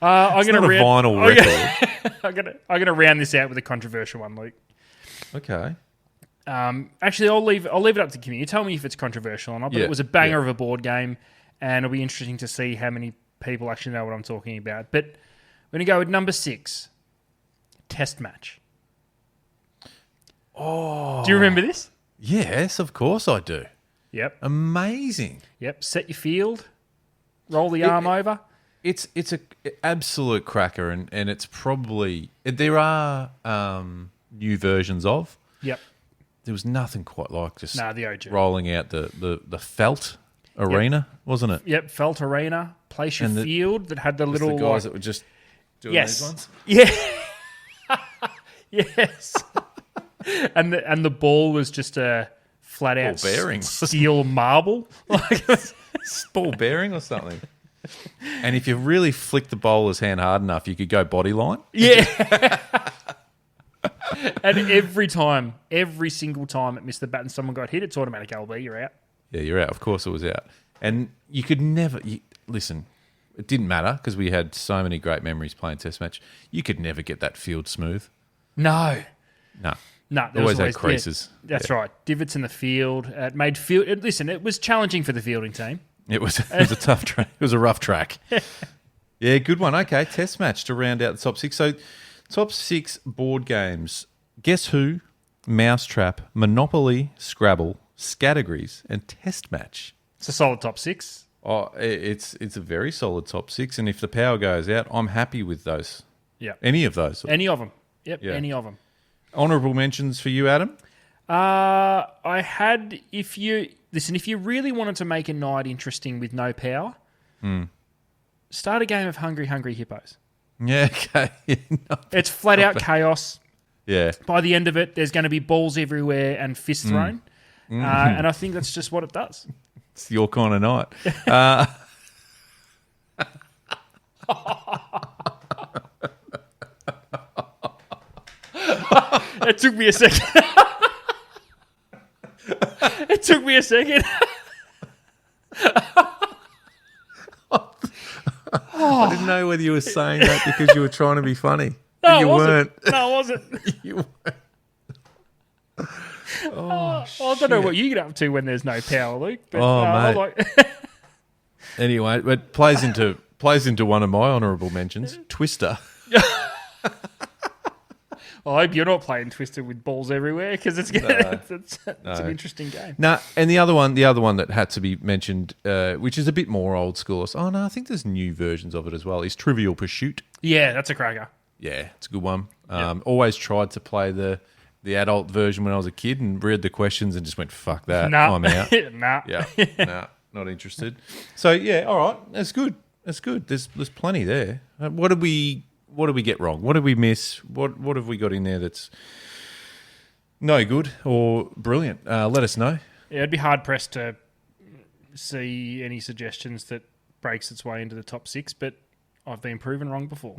I'm going to vinyl record. I'm going to round this out with a controversial one, Luke. Okay. Actually, I'll leave it up to the community. Tell me if it's controversial or not. But it was a banger of a board game, and it'll be interesting to see how many people actually know what I'm talking about. But we're going to go with number 6, Test Match. Oh, do you remember this? Yes, of course I do. Yep. Amazing. Yep. Set your field. Roll the arm over. It's a absolute cracker, and it's probably there are new versions of. Yep. There was nothing quite like just the OG. rolling out the felt arena, wasn't it? Yep, felt arena. Place your field that had the little the guys that were just doing these ones. Yeah. Yes. and the ball was just a flat out bearing steel marble. Like ball bearing or something. And if you really flick the bowler's hand hard enough, you could go body line. Yeah. And every single time it missed the bat and someone got hit, it's automatic LB, you're out. Yeah, you're out. Of course it was out. And you could never... listen, it didn't matter because we had so many great memories playing Test match. You could never get that field smooth. No. No. No, always had creases. Yeah, that's right. Divots in the field. It made field... Listen, it was challenging for the fielding team. It was a tough track. It was a rough track. Yeah, good one. Okay, Test match to round out the top six. So, top six board games. Guess Who, Mousetrap, Monopoly, Scrabble, Scattergories, and Test match. It's a solid top six. Oh, it's a very solid top six. And if the power goes out, I'm happy with those. Yeah. Any of those. Any of them. Yep, Yeah. any of them. Honourable mentions for you, Adam? I had, if you really wanted to make a night interesting with no power, start a game of Hungry Hungry Hippos. Yeah, okay. It's flat out chaos. Yeah. By the end of it, there's going to be balls everywhere and fists thrown. And I think that's just what it does. It's your kind of night. It took me a second. I didn't know whether you were saying that because you were trying to be funny. No, you weren't. No, I wasn't. You weren't. I don't know what you get up to when there's no power, Luke. But, mate. Anyway, it plays into one of my honourable mentions, Twister. I hope you're not playing Twister with balls everywhere because it's an interesting game. No, and the other one that had to be mentioned, which is a bit more old school. Oh no, I think there's new versions of it as well. Is Trivial Pursuit. Yeah, that's a cracker. Yeah, it's a good one. Always tried to play the adult version when I was a kid and read the questions and just went, fuck that. Nah. I'm out. Nah. Yeah, nah, not interested. So yeah, all right, that's good. That's good. There's plenty there. What did we get wrong? What did we miss? What have we got in there that's no good or brilliant? Let us know. Yeah, it'd be hard pressed to see any suggestions that breaks its way into the top six, but I've been proven wrong before.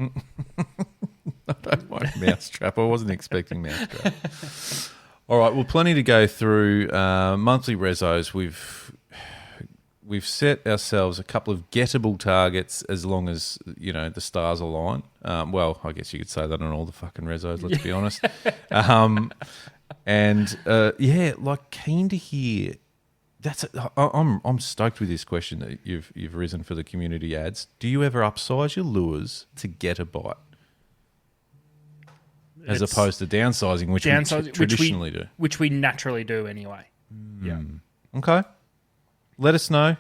I don't mind Mousetrap. I wasn't expecting Mousetrap. All right, well, plenty to go through. Monthly resos. We've set ourselves a couple of gettable targets as long as, the stars align. Well, I guess you could say that on all the fucking resos, let's be honest. Keen to hear. I'm stoked with this question that you've risen for the community ads. Do you ever upsize your lures to get a bite? As opposed to downsizing, which we traditionally do. Which we naturally do anyway. Yeah. Okay. Let us know.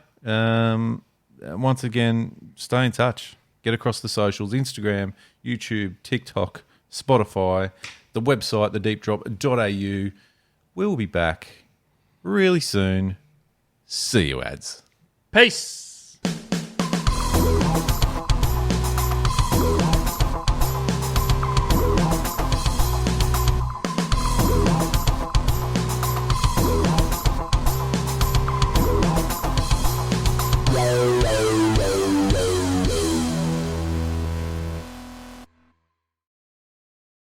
Once again, stay in touch. Get across the socials, Instagram, YouTube, TikTok, Spotify, the website, thedeepdrop.au. We'll be back really soon. See you, ads. Peace.